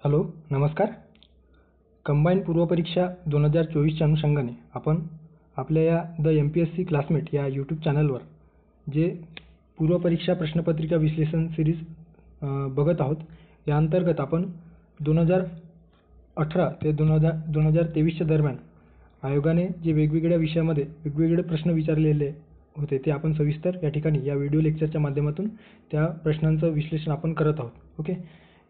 Hello, नमस्कार. Combine पूर्वपरीक्षा 2024च्या अनुषंगाने आपण आपल्या या द MPSC क्लासमेट या यूट्यूब चॅनलवर जे पूर्वपरीक्षा प्रश्नपत्रिका विश्लेषण सिरीज बघत आहोत. या अंतर्गत आपण 2018 ते 2023च्या दरम्यान आयोगाने जे वेगवेगळ्या विषयामध्ये वेगवेगळे प्रश्न विचारलेले होते ते आपण सविस्तर या ठिकाणी या व्हिडिओ लेक्चरच्या माध्यमातून त्या प्रश्नांचं विश्लेषण आपण करत आहोत. ओके.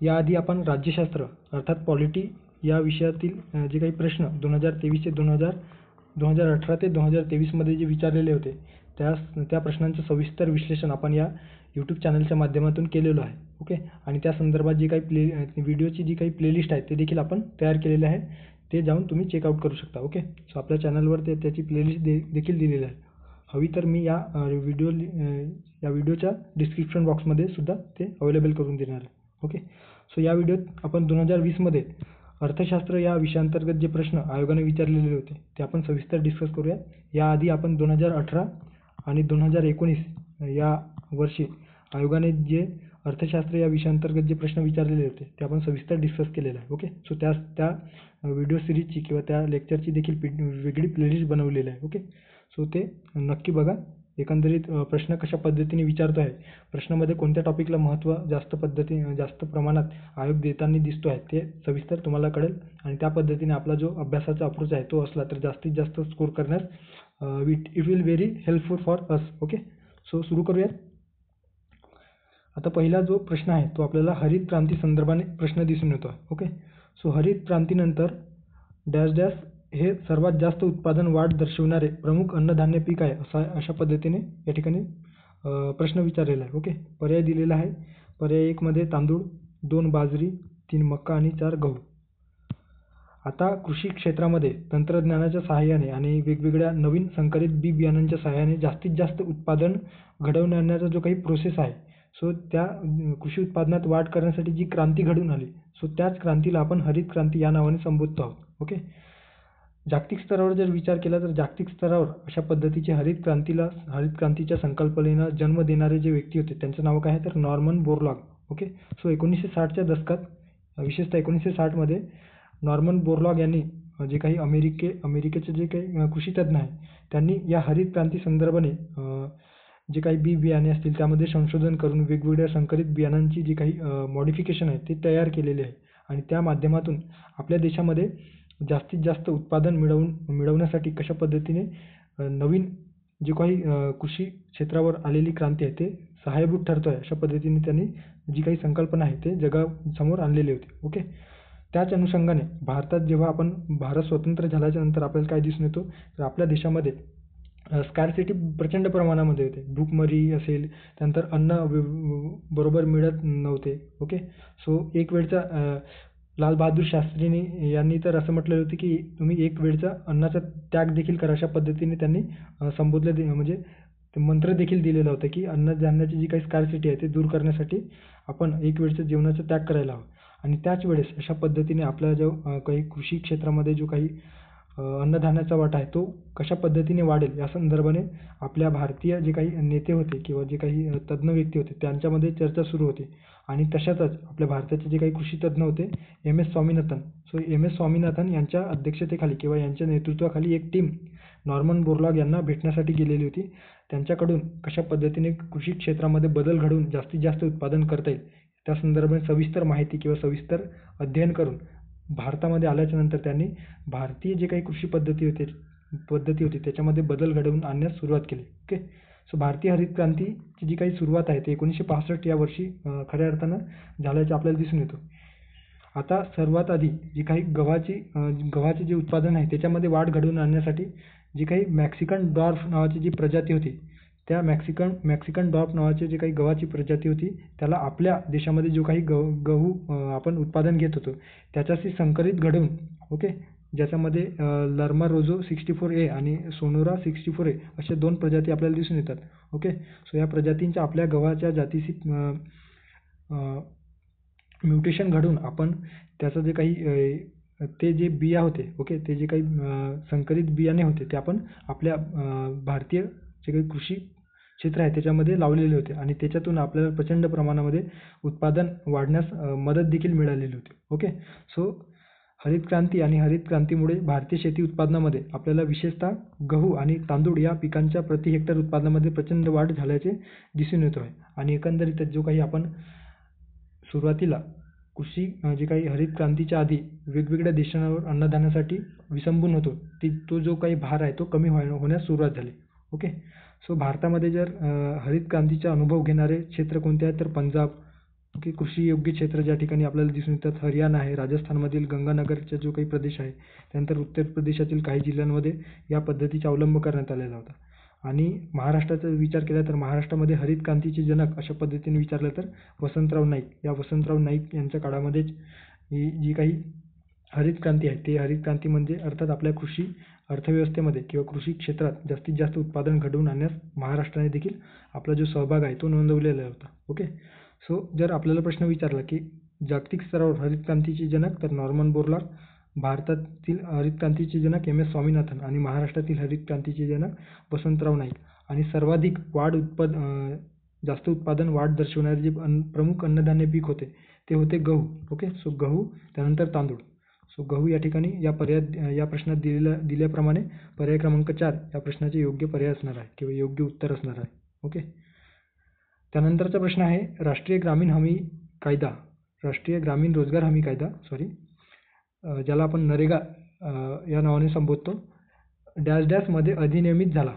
याआधी आपण राज्यशास्त्र अर्थात पॉलिटी या विषयातील जे काही प्रश्न 2023 ते 2018 ते 2023मध्ये जे विचारलेले होते त्या प्रश्नांचं सविस्तर विश्लेषण आपण या यूट्यूब चॅनलच्या माध्यमातून केलेलं आहे. ओके. आणि त्या संदर्भात जी काही व्हिडिओची जी काही प्लेलिस्ट आहे ते देखील आपण तयार केलेले आहे. ते जाऊन तुम्ही चेकआउट करू शकता. ओके. सो आपल्या चॅनलवर त्याची प्लेलिस्ट देखील दिलेली आहे. हवी तर मी या व्हिडिओच्या डिस्क्रिप्शन बॉक्समध्ये सुद्धा ते अवेलेबल करून देणार आहे. ओके. सो या व्हिडिओत आपण 2020मध्ये अर्थशास्त्र या विषयांतर्गत जे प्रश्न आयोगाने विचारलेले होते ते आपण सविस्तर डिस्कस करूया. याआधी आपण 2018 आणि 2019 या वर्षी आयोगाने जे अर्थशास्त्र या विषयांतर्गत जे प्रश्न विचारलेले होते ते आपण सविस्तर डिस्कस केलेलं आहे. ओके. सो त्या व्हिडिओ सिरीजची किंवा त्या लेक्चरची देखील वेगळी प्लेलिस्ट बनवलेली आहे. ओके. सो ते नक्की बघा. एकंदरीत प्रश्न कशा पद्धतीने विचारतो आहे, प्रश्नामध्ये कोणत्या टॉपिकला महत्त्व जास्त प्रमाणात आयोग देताना दिसतो आहे ते सविस्तर तुम्हाला कळेल. आणि त्या पद्धतीने आपला जो अभ्यासाचा अप्रोच आहे तो असला तर जास्तीत जास्त स्कोर करण्यास it will very helpful for us. Okay. So सुरू करूयात. आता पहिला जो प्रश्न आहे तो आपल्याला हरित क्रांती संदर्भाने प्रश्न दिसून येतो. ओके. सो हरित क्रांतीनंतर डॅश डॅश हे सर्वात जास्त उत्पादन वाढ दर्शविणारे प्रमुख अन्नधान्य पीक आहे अशा पद्धतीने या ठिकाणी प्रश्न विचारलेला आहे. ओके. पर्याय दिलेला आहे. पर्याय 1 मध्ये तांदूळ, 2 बाजरी, 3 मका आणि 4 गहू. आता कृषी क्षेत्रामध्ये तंत्रज्ञानाच्या सहाय्याने आणि वेगवेगळ्या नवीन संकरित बी बियाणांच्या सहाय्याने जास्तीत जास्त उत्पादन घडवून आणण्याचा जो काही प्रोसेस आहे, सो त्या कृषी उत्पादनात वाढ करण्यासाठी जी क्रांती घडून आली, सो त्याच क्रांतीला आपण हरित क्रांती या नावाने संबोधतो आहोत. ओके. जागतिक स्तरावर जर विचार केला तर जागतिक स्तरावर अशा पद्धतीचे हरित क्रांतीच्या संकल्पनेला जन्म देणारे जे व्यक्ती होते त्यांचं नाव काय आहे तर नॉर्मन बोरलॉग. ओके. सो 1960च्या दशकात विशेषतः 1960मध्ये नॉर्मन बोरलॉग यांनी जे काही अमेरिकेचे जे काही कृषीतज्ञ आहे त्यांनी या हरित क्रांती संदर्भाने जे काही बी बियाणे असतील त्यामध्ये संशोधन करून वेगवेगळ्या संकरित बियाणांची जी काही मॉडिफिकेशन आहे ते तयार केलेले आहे. आणि त्या माध्यमातून आपल्या देशामध्ये जास्तीत जास्त उत्पादन मिळवण्यासाठी कशा पद्धतीने नवीन जे काही कृषी क्षेत्रावर आलेली क्रांती आहे ते सहाय्यभूत ठरतो आहे अशा पद्धतीने त्यांनी जी काही संकल्पना आहे ते जगासमोर आणलेली होती. ओके. त्याच अनुषंगाने जेव्हा भारत स्वतंत्र झाल्याच्या नंतर आपल्याला काय दिसून येतो तर आपल्या देशामध्ये स्कॅर्सिटी प्रचंड प्रमाणामध्ये होते. भूकमरी असेल, त्यानंतर अन्न बरोबर मिळत नव्हते. ओके. सो एक वेळचा लाल बहादूर शास्त्रींनी यांनी तर असं म्हटलेलं होतं की तुम्ही एक वेळचा अन्नाचा त्याग देखील करा अशा पद्धतीने त्यांनी म्हणजे ते मंत्र देखील दिलेला होता की अन्नधान्याची जी काही स्कॅर्सिटी आहे ते दूर करण्यासाठी आपण एक वेळचा जेवणाचा त्याग करायला हवा. आणि त्याच वेळेस अशा पद्धतीने आपला जो काही कृषी क्षेत्रामध्ये जो काही अन्नधान्याचा वाटा आहे तो कशा पद्धतीने वाढेल या संदर्भाने आपल्या भारतीय जे काही नेते होते किंवा जे काही तज्ज्ञ व्यक्ती होते त्यांच्यामध्ये चर्चा सुरू होती. आणि तशातच आपल्या भारताचे जे काही कृषी तज्ज्ञ होते MS Swaminathan. So MS Swaminathan यांच्या अध्यक्षतेखाली किंवा यांच्या नेतृत्वाखाली एक टीम नॉर्मन बोरलॉग यांना भेटण्यासाठी गेलेली होती. त्यांच्याकडून कशा पद्धतीने कृषी क्षेत्रामध्ये बदल घडवून जास्तीत जास्त उत्पादन करता येईल त्या संदर्भात सविस्तर माहिती किंवा सविस्तर अध्ययन करून भारतामध्ये आल्याच्या नंतर त्यांनी भारतीय जे काही कृषी पद्धती होती त्याच्यामध्ये बदल घडवून आणण्यास सुरुवात केली. ओके. सो भारतीय हरित क्रांतीची जी काही सुरुवात आहे ते 1965 या वर्षी खऱ्या अर्थानं झाल्याचे आपल्याला दिसून येतो. आता सर्वात आधी जी काही गव्हाचे जे उत्पादन आहे त्याच्यामध्ये वाढ घडवून आणण्यासाठी जी काही मेक्सिकन डॉर्फ नावाची जी प्रजाती होती त्या मेक्सिकन डॉर्फ नावाची जी काही गव्हाची प्रजाती होती त्याला आपल्या देशामध्ये जो काही गहू आपण उत्पादन घेत होतो त्याच्याशी संकरित घडवून, ओके, ज्याच्यामध्ये लर्मा रोझो 64A आणि सोनोरा 64A अशा 2 प्रजाती आपल्याला दिसून येतात. ओके. सो या प्रजातींच्या आपल्या गव्हाच्या जातीशी म्युटेशन घडवून आपण त्याचं जे काही ते जे बिया होते, ओके, ते जे काही संकरित बियाणे होते ते आपण आपल्या भारतीय जे काही कृषी क्षेत्र आहे त्याच्यामध्ये लावलेले होते आणि त्याच्यातून आपल्याला प्रचंड प्रमाणामध्ये उत्पादन वाढण्यास मदत देखील मिळालेली होती. ओके. सो हरित क्रांती आणि हरित क्रांतीमुळे भारतीय शेती उत्पादनामध्ये आपल्याला विशेषतः गहू आणि तांदूळ या पिकांच्या प्रति हेक्टर उत्पादनामध्ये प्रचंड वाढ झाल्याचे दिसून येतो आहे. आणि एकंदरीत जो काही आपण सुरुवातीला कृषी जे काही हरित क्रांतीच्या आधी वेगवेगळ्या देशांवर अन्नधान्यासाठी विसंबून होतो तो जो काही भार आहे तो कमी होण्यास सुरुवात झाली. ओके. सो भारतामध्ये जर हरित क्रांतीचा अनुभव घेणारे क्षेत्र कोणते आहेत तर पंजाब, ओके, कृषी योग्य क्षेत्र ज्या ठिकाणी आपल्याला दिसून येतात हरियाणा आहे, राजस्थानमधील गंगानगरचा जो काही प्रदेश आहे, त्यानंतर उत्तर प्रदेशातील काही जिल्ह्यांमध्ये या पद्धतीचा अवलंब करण्यात आलेला होता. आणि महाराष्ट्राचा विचार केला तर महाराष्ट्रामध्ये हरित क्रांतीचे जनक अशा पद्धतीने विचारलं तर वसंतराव नाईक. या वसंतराव नाईक यांच्या काळामध्येच ही जी काही हरित क्रांती आहे ते हरित क्रांती म्हणजे अर्थात आपल्या कृषी अर्थव्यवस्थेमध्ये किंवा कृषी क्षेत्रात जास्तीत जास्त उत्पादन घडवून आणण्यास महाराष्ट्राने देखील आपला जो सहभाग आहे तो नोंदवलेला होता. ओके. सो जर आपल्याला प्रश्न विचारला की जागतिक स्तरावर हरित क्रांतीचे जनक तर नॉर्मन बोरलॉग, भारतातील हरित क्रांतीचे जनक MS स्वामीनाथन आणि महाराष्ट्रातील हरित क्रांतीचे जनक वसंतराव नाईक. आणि सर्वाधिक जास्त उत्पादन वाढ दर्शवणारे जे प्रमुख अन्नधान्य पीक होते ते होते गहू. ओके. सो गहू, त्यानंतर तांदूळ. सो गहू या ठिकाणी या प्रश्नात दिल्याप्रमाणे पर्याय क्रमांक 4 या प्रश्नाचे योग्य पर्याय असणार आहे किंवा योग्य उत्तर असणार आहे. ओके. त्यानंतरचा प्रश्न आहे राष्ट्रीय ग्रामीण रोजगार हमी कायदा ज्याला आपण नरेगा या नावाने संबोधतो, डॅश मध्ये अधिनियमित झाला.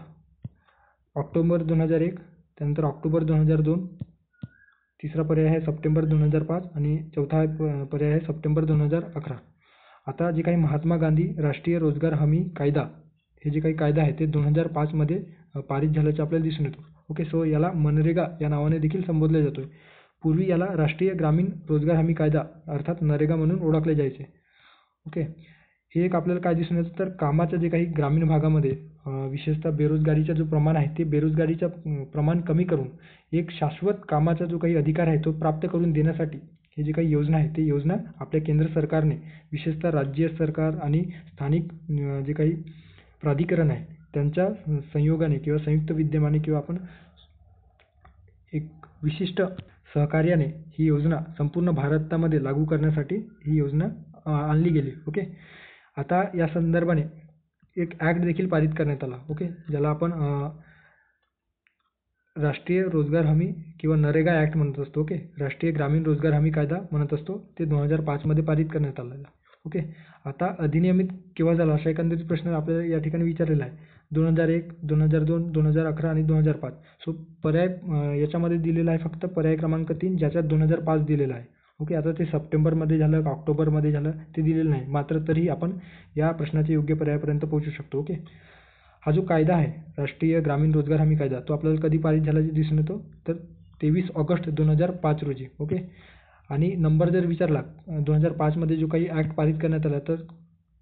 ऑक्टोबर 2001, त्यानंतर ऑक्टोबर 2002, तिसरा पर्याय आहे सप्टेंबर 2005 आणि चौथा पर्याय आहे सप्टेंबर 2011. आता जे काही महात्मा गांधी राष्ट्रीय रोजगार हमी कायदा हे जे काही कायदा आहे ते 2005 मध्ये पारित झाल्याचे आपल्याला दिसून येतो. ओके. सो याला मनरेगा या नावाने देखील संबोधले जातोय. पूर्वी याला राष्ट्रीय ग्रामीण रोजगार हमी कायदा अर्थात नरेगा म्हणून ओळखले जायचे. ओके. हे एक आपल्याला काय दिसून येतं तर कामाचं जे काही ग्रामीण भागामध्ये विशेषतः बेरोजगारीचा जो प्रमाण आहे ते बेरोजगारीचं प्रमाण कमी करून एक शाश्वत कामाचा जो काही अधिकार आहे तो प्राप्त करून देण्यासाठी हे जे काही योजना आहे ते योजना आपल्या केंद्र सरकारने विशेषतः राज्य सरकार आणि स्थानिक जे काही प्राधिकरण आहे त्यांच्या संयोगाने किंवा संयुक्त विद्यमाने किंवा आपण एक विशिष्ट सहकार्याने ही योजना संपूर्ण भारतामध्ये लागू करण्यासाठी ही योजना आणली गेली. ओके. आता या संदर्भाने एक ॲक्ट देखील पारित करण्यात आला. ओके. ज्याला आपण राष्ट्रीय रोजगार हमी किंवा नरेगा ॲक्ट म्हणत असतो. ओके. राष्ट्रीय ग्रामीण रोजगार हमी कायदा म्हणत असतो. ते 2005 मध्ये पारित करण्यात आलेला. ओके. आता अधिनियमित केव्हा झाला असा एकंदरीत प्रश्न आपल्याला या ठिकाणी विचारलेला आहे. 2001, 2002, 2011 आणि 2005. सो पर्याय याच्यामध्ये दिलेला आहे फक्त पर्याय क्रमांक 3 ज्याच्यात 2005 दिलेला आहे. ओके. आता ते सप्टेंबरमध्ये झालं का ऑक्टोबरमध्ये झालं ते दिलेलं नाही, मात्र तरीही आपण या प्रश्नाच्या योग्य पर्यायापर्यंत पोहोचू शकतो. ओके. हा जो कायदा आहे राष्ट्रीय ग्रामीण रोजगार हमी कायदा तो आपल्याला कधी पारित झाल्याचे दिसून येतो तर 23 ऑगस्ट 2005 रोजी. ओके. आणि नंबर जर विचारला 2005 मध्ये जो काही ॲक्ट पारित करण्यात आला तर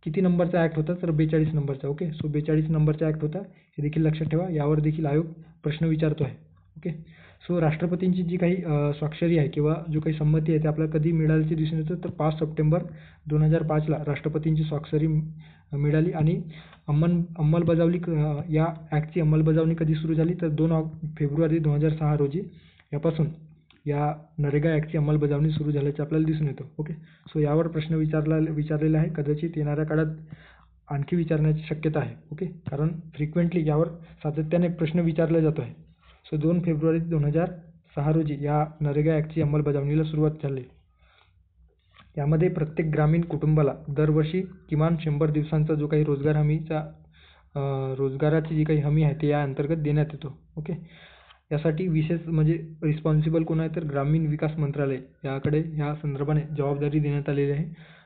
किती नंबरचा ॲक्ट होता तर 42 नंबरचा. ओके. सो 42 नंबरचा ॲक्ट होता, हे देखील लक्षात ठेवा. यावर देखील आयोग प्रश्न विचारतो आहे. ओके. सो राष्ट्रपतींची जी काही स्वाक्षरी आहे किंवा जो काही संमती आहे ते आपल्याला कधी मिळाल्याचे दिसून येतं तर 5 सप्टेंबर 2005ला राष्ट्रपतींची स्वाक्षरी मिळाली. आणि अंमलबजावणी या ॲक्टची अंमलबजावणी कधी सुरू झाली तर 2 फेब्रुवारी 2006 रोजी यापासून या नरेगा ॲक्टची अंमलबजावणी सुरू झाल्याचे आपल्याला दिसून येतं. ओके. सो यावर प्रश्न विचारलेला आहे, कदाचित येणाऱ्या काळात आणखी विचारण्याची शक्यता आहे. ओके. कारण फ्रिक्वेंटली यावर सातत्याने प्रश्न विचारला जातो आहे. सो 2 फेब्रुवारी 2006 रोजी या नरेगा ॲक्टची अंमलबजावणीला सुरुवात झाली. यामध्ये प्रत्येक ग्रामीण कुटुंबाला दरवर्षी किमान 100 दिवसांचा जो काही रोजगाराची जी काही हमी आहे ते या अंतर्गत देण्यात येतो. ओके. यासाठी विशेष म्हणजे रिस्पॉन्सिबल कोण आहे तर ग्रामीण विकास मंत्रालय याकडे या संदर्भाने जबाबदारी देण्यात आलेली आहे.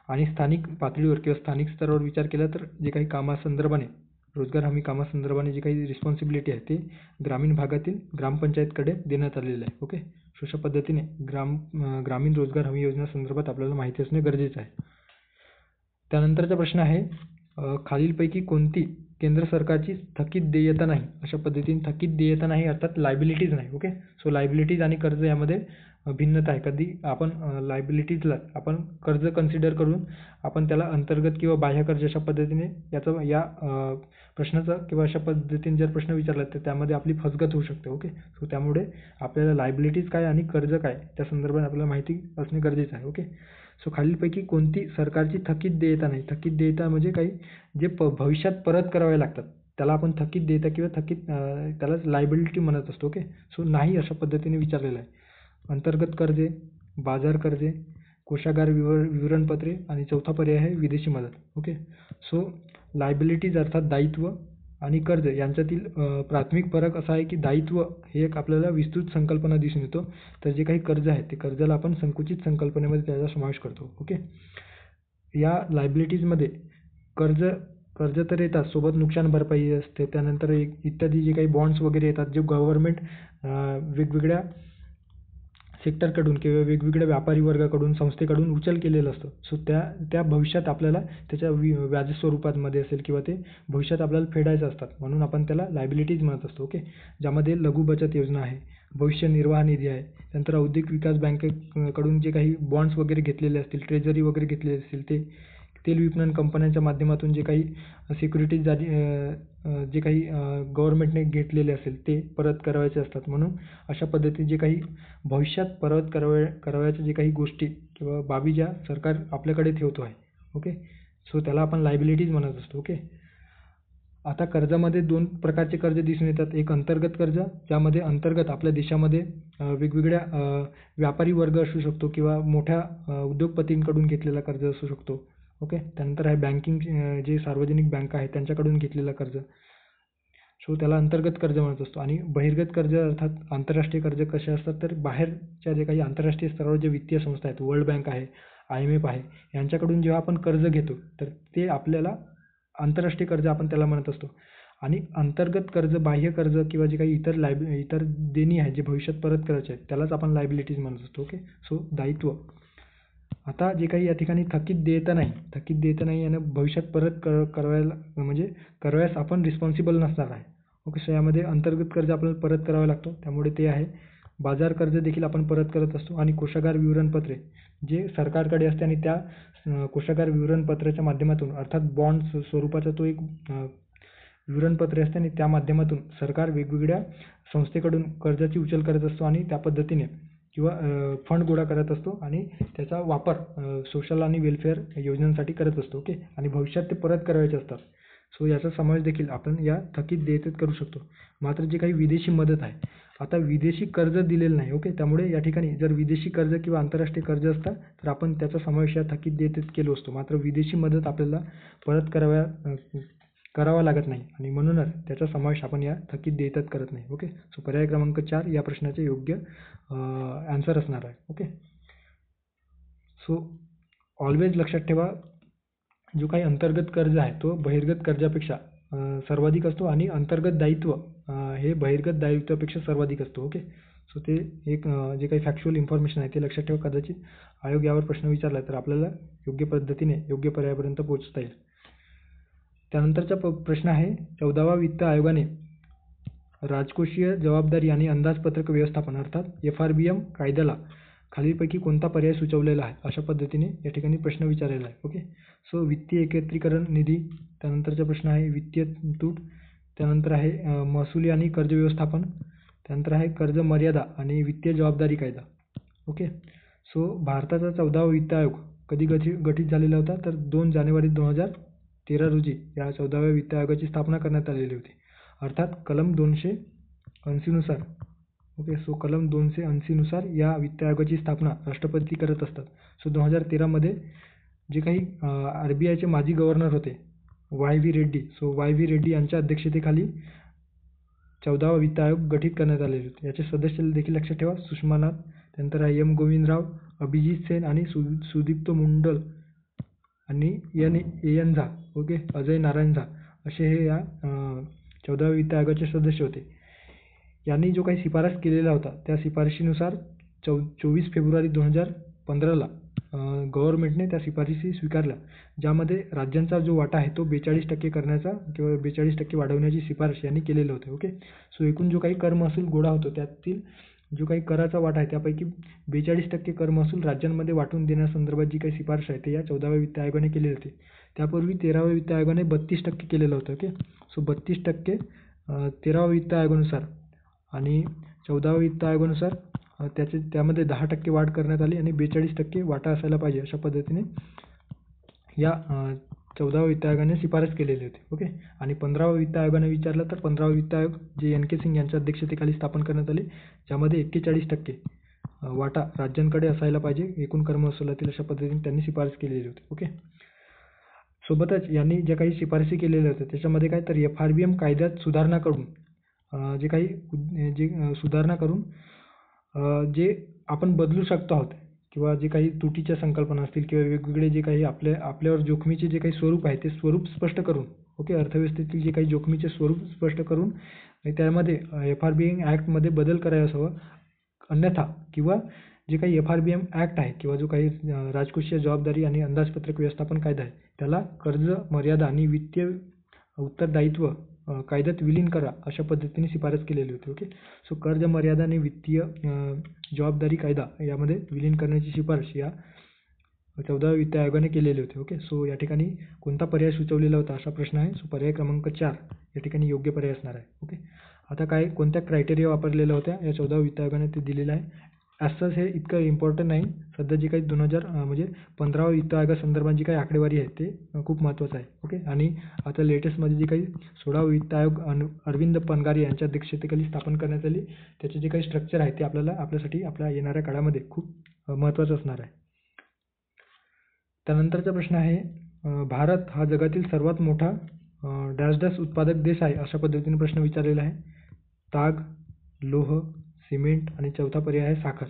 आणि स्थानिक पातळीवर किंवा स्थानिक स्तरावर विचार केला तर जे काही कामासंदर्भाने रोजगार हमी कामासंदर्भाने जी काही रिस्पॉन्सिबिलिटी आहे ते ग्रामीण भागातील ग्रामपंचायतकडे देण्यात आलेलं आहे. ओके. अशा पद्धतीने ग्रामीण रोजगार हमी योजना संदर्भात आपल्याला माहिती असणे गरजेचं आहे. त्यानंतरचा प्रश्न आहे खालीलपैकी कोणती केंद्र सरकारची थकीत देयता नाही. अशा पद्धतीने थकीत देयता नाही अर्थात लायबिलिटीज नाही. ओके. सो लायबिलिटीज आणि कर्ज यामध्ये भिन्नता आहे. कधी आपण लायबिलिटीजला आपण कर्ज कन्सिडर करून आपण त्याला अंतर्गत किंवा बाह्य कर्ज अशा पद्धतीने या प्रश्नाचा किंवा अशा पद्धतीने जर प्रश्न विचारला तर त्यामध्ये आपली फसगत होऊ शकते. ओके, सो त्यामुळे आपल्याला लायबिलिटीज काय आणि कर्ज काय त्या संदर्भात आपल्याला माहिती असणे गरजेचं आहे. ओके, सो खालीलपैकी कोणती सरकारची थकीत देयता नाही. थकीत देयता म्हणजे काही जे भविष्यात परत करावे लागतात त्याला आपण थकीत देयता किंवा त्यालाच लायबिलिटी म्हणत असतो. ओके, सो नाही अशा पद्धतीने विचारलेलं आहे. अंतर्गत कर्जे, बाजार कर्जे, कोषागार विवरणपत्रे आणि चौथा पर्याय आहे विदेशी मदत. ओके, सो लायबिलिटीज अर्थात दायित्व आणि कर्ज यांच्यातील प्राथमिक फरक असा आहे की दायित्व हे एक आपल्याला विस्तृत संकल्पना दिसून येतो, तर जे काही कर्ज आहे ते कर्जाला आपण संकुचित संकल्पनेमध्ये त्याचा समावेश करतो. ओके, या लायबिलिटीजमध्ये कर्ज तर येतात, सोबत नुकसान भरपाई असते, त्यानंतर इत्यादी जे काही बॉन्ड्स वगैरे येतात जे गव्हर्नमेंट वेगवेगळ्या सेक्टरकडून किंवा वेगवेगळ्या व्यापारी वर्गाकडून संस्थेकडून उचल केलेलं असतं. सो त्या भविष्यात आपल्याला त्याच्या व्याज स्वरूपामध्ये असेल किंवा ते भविष्यात आपल्याला फेडायचं असतात, म्हणून आपण त्याला लायबिलिटीज म्हणत असतो. ओके, ज्यामध्ये लघु बचत योजना आहे, भविष्य निर्वाह निधी आहे, त्यानंतर औद्योगिक विकास बँकेकडून जे काही बॉन्ड्स वगैरे घेतलेले असतील, ट्रेजरी वगैरे घेतलेले असतील ते, तेल विपणन कंपन्यांच्या माध्यमातून जे काही सिक्युरिटीज जे काही गव्हर्नमेंटने घेतलेले असेल ते परत करायचे असतात. म्हणून अशा पद्धतीने जे काही भविष्यात परत करावयाच्या जे काही गोष्टी किंवा बाबी ज्या सरकार आपल्याकडे ठेवतो आहे. ओके, सो त्याला आपण लायबिलिटीज म्हणत असतो. ओके, आता कर्जामध्ये दोन प्रकारचे कर्ज दिसून येतात. एक अंतर्गत कर्ज, ज्यामध्ये अंतर्गत आपल्या देशामध्ये वेगवेगळ्या व्यापारी वर्ग असू शकतो किंवा मोठ्या उद्योगपतींकडून घेतलेला कर्ज असू शकतो. ओके, त्यानंतर आहे बँकिंग, जे सार्वजनिक बँका आहेत त्यांच्याकडून घेतलेला कर्ज, सो त्याला अंतर्गत कर्ज म्हणत असतो. आणि बहिर्गत कर्ज अर्थात आंतरराष्ट्रीय कर्ज कसे असतात तर बाहेरच्या जे काही आंतरराष्ट्रीय स्तरावर जे वित्तीय संस्था आहेत, वर्ल्ड बँक आहे, IMF आहे, यांच्याकडून जेव्हा आपण कर्ज घेतो तर ते आपल्याला आंतरराष्ट्रीय कर्ज आपण त्याला म्हणत असतो. आणि अंतर्गत कर्ज, बाह्य कर्ज किंवा जे काही इतर देणी आहे जे भविष्यात परत करायचे आहेत त्यालाच आपण लायबिलिटीज म्हणत असतो. ओके, सो दायित्व. आता जे काही या ठिकाणी थकीत देयता नाही आणि भविष्यात परत करावयास आपण रिस्पॉन्सिबल नसणार आहे. ओके, सो यामध्ये अंतर्गत कर्ज आपल्याला परत करावं लागतो, त्यामुळे ते आहे. बाजार कर्ज देखील आपण परत करत असतो. आणि कोषागार विवरणपत्रे जे सरकारकडे असते आणि त्या कोषागार विवरणपत्राच्या माध्यमातून अर्थात बॉन्ड स्वरूपाचा तो एक विवरणपत्रे असते आणि त्या माध्यमातून सरकार वेगवेगळ्या संस्थेकडून कर्जाची उचल करत असतो आणि त्या पद्धतीने किंवा फंड गोळा करत असतो आणि त्याचा वापर सोशल आणि वेलफेअर योजनांसाठी करत असतो. ओके, आणि भविष्यात ते परत करायचे असतात. सो याचा समावेश देखील आपण या थकीत देयतेत करू शकतो. मात्र जे काही विदेशी मदत आहे, आता विदेशी कर्ज दिलेलं नाही. ओके, त्यामुळे या ठिकाणी जर विदेशी कर्ज किंवा आंतरराष्ट्रीय कर्ज असतात तर आपण त्याचा समावेश या थकीत देयतेत केलो असतो. मात्र विदेशी मदत आपल्याला परत करावा लागत नाही आणि म्हणूनच त्याचा समावेश आपण या थकीत देयतेत करत नाही. ओके, सो पर्याय क्रमांक 4 या प्रश्नाचे योग्य आन्सर असणार आहे. ओके, सो ऑलवेज लक्षात ठेवा, जो काही अंतर्गत कर्ज आहे तो बहिर्गत कर्जापेक्षा सर्वाधिक असतो आणि अंतर्गत दायित्व हे बहिर्गत दायित्वापेक्षा सर्वाधिक असतो. ओके, सो ते एक जे काही फॅक्च्युअल इन्फॉर्मेशन आहे ते लक्षात ठेवा. कदाचित आयोग यावर प्रश्न विचारला तर आपल्याला योग्य पद्धतीने योग्य पर्यायापर्यंत पोहोचता येईल. त्यानंतरचा प्रश्न आहे 14वा वित्त आयोगाने राजकोषीय जबाबदारी आणि अंदाजपत्रक व्यवस्थापन अर्थात FRBM कायद्याला खालीलपैकी कोणता पर्याय सुचवलेला आहे, अशा पद्धतीने या ठिकाणी प्रश्न विचारलेला आहे. ओके, सो वित्तीय एकत्रीकरण निधी, त्यानंतरचा प्रश्न आहे वित्तीय तूट, त्यानंतर आहे महसुली आणि कर्ज व्यवस्थापन, त्यानंतर आहे कर्ज मर्यादा आणि वित्तीय जबाबदारी कायदा. ओके, सो भारताचा 14वा वित्त आयोग कधी गठीत झालेला होता तर 2 जानेवारी 2013 रोजी या 14व्या वित्त आयोगाची स्थापना करण्यात आलेली होती. अर्थात कलम 280 नुसार. ओके, सो कलम 280 नुसार या वित्त आयोगाची स्थापना राष्ट्रपती करत असतात. सो 2013 मध्ये जे काही RBIचे माजी गव्हर्नर होते YV Reddy, so YV Reddy यांच्या अध्यक्षतेखाली 14वा वित्त आयोग गठीत करण्यात आलेले होते. याचे सदस्य देखील लक्षात ठेवा, सुषमा नाथ, त्यानंतर M गोविंदराव, अभिजित सेन आणि सुदीप्तो मुंडल आणि AN झा. ओके, अजय नारायण झा असे हे या 14व्या वित्त आयोगाचे सदस्य होते. यांनी जो काही शिफारस केलेला होता त्या शिफारशीनुसार 24 फेब्रुवारी 2015ला गव्हर्नमेंटने त्या शिफारशी स्वीकारल्या, ज्यामध्ये राज्यांचा जो वाटा आहे तो 42% करण्याचा किंवा 42% वाढवण्याची शिफारस यांनी केलेलं होतं. ओके, सो एकूण जो काही कर महसूल गोळा होतो त्यातील जो काही कराचा वाटा आहे त्यापैकी 42% कर महसूल राज्यांमध्ये वाटून देण्यासंदर्भात जी काही शिफारस आहे ते या 14व्या वित्त आयोगाने केलेली होती. त्यापूर्वी 13व्या वित्त आयोगाने 32% केलेलं होतं. ओके, सो 32% 13व्या वित्त आयोगानुसार आणि 14व्या वित्त आयोगानुसार त्यामध्ये 10% वाढ करण्यात आली आणि 42% वाटा असायला पाहिजे अशा पद्धतीने या 14व्या वित्त आयोगाने शिफारस केलेली होती. ओके, आणि 15व्या वित्त आयोगाने विचारलं तर 15वा वित्त आयोग जे एन.के. सिंग यांच्या अध्यक्षतेखाली स्थापन करण्यात आले, ज्यामध्ये 41% वाटा राज्यांकडे असायला पाहिजे एकूण कर महसुलातील अशा पद्धतीने त्यांनी शिफारस केलेली होती. ओके, सोबतच यांनी ज्या काही शिफारसी केलेल्या होत्या त्याच्यामध्ये काय तर FRBM कायद्यात सुधारणा करून सुधारणा करून जे आपण बदलू शकतो आहोत किंवा जे काही तुटीच्या संकल्पना असतील किंवा वेगवेगळे जे काही आपल्यावर जोखमीचे जे काही स्वरूप आहे ते स्वरूप स्पष्ट करून, ओके, अर्थव्यवस्थेतील जे काही जोखमीचे स्वरूप स्पष्ट करून त्यामध्ये FRBM ॲक्टमध्ये बदल करायला हवं. अन्यथा किंवा जे काही FRBM ॲक्ट आहे किंवा जो काही राजकोषीय जबाबदारी आणि अंदाजपत्रक व्यवस्थापन कायदा आहे त्याला कर्ज मर्यादा आणि वित्तीय उत्तरदायित्व कायद्यात विलीन करा अशा पद्धतीने शिफारस केलेली होती. ओके, सो कर्ज मर्यादा आणि वित्तीय जबाबदारी कायदा यामध्ये विलीन करण्याची शिफारस या 14व्या वित्त आयोगाने केलेली होती. ओके, सो या ठिकाणी कोणता पर्याय सुचवलेला होता असा प्रश्न आहे. सो पर्याय क्रमांक 4 या ठिकाणी योग्य पर्याय असणार आहे. ओके, आता काय कोणत्या क्रायटेरिया वापरलेल्या होत्या या 14व्या वित्त आयोगाने ते दिलेलं आहे. असंच हे इतकं इम्पॉर्टंट नाही. सध्या जी काही 15व्या वित्त आयोगासंदर्भात जी काही आकडेवारी आहे ते खूप महत्त्वाचं आहे. ओके, आणि आता लेटेस्टमध्ये जी काही 16वा वित्त आयोग अरविंद पनगारे यांच्या अध्यक्षतेखाली स्थापन करण्यात आली, त्याचे जे काही स्ट्रक्चर आहे ते आपल्यासाठी आपल्या येणाऱ्या काळामध्ये खूप महत्त्वाचं असणार आहे. त्यानंतरचा प्रश्न आहे, भारत हा जगातील सर्वात मोठा डॅश डॅश उत्पादक देश आहे अशा पद्धतीने प्रश्न विचारलेला आहे. ताग, लोह, सिमेंट आणि चौथा पर्याय आहे साखर.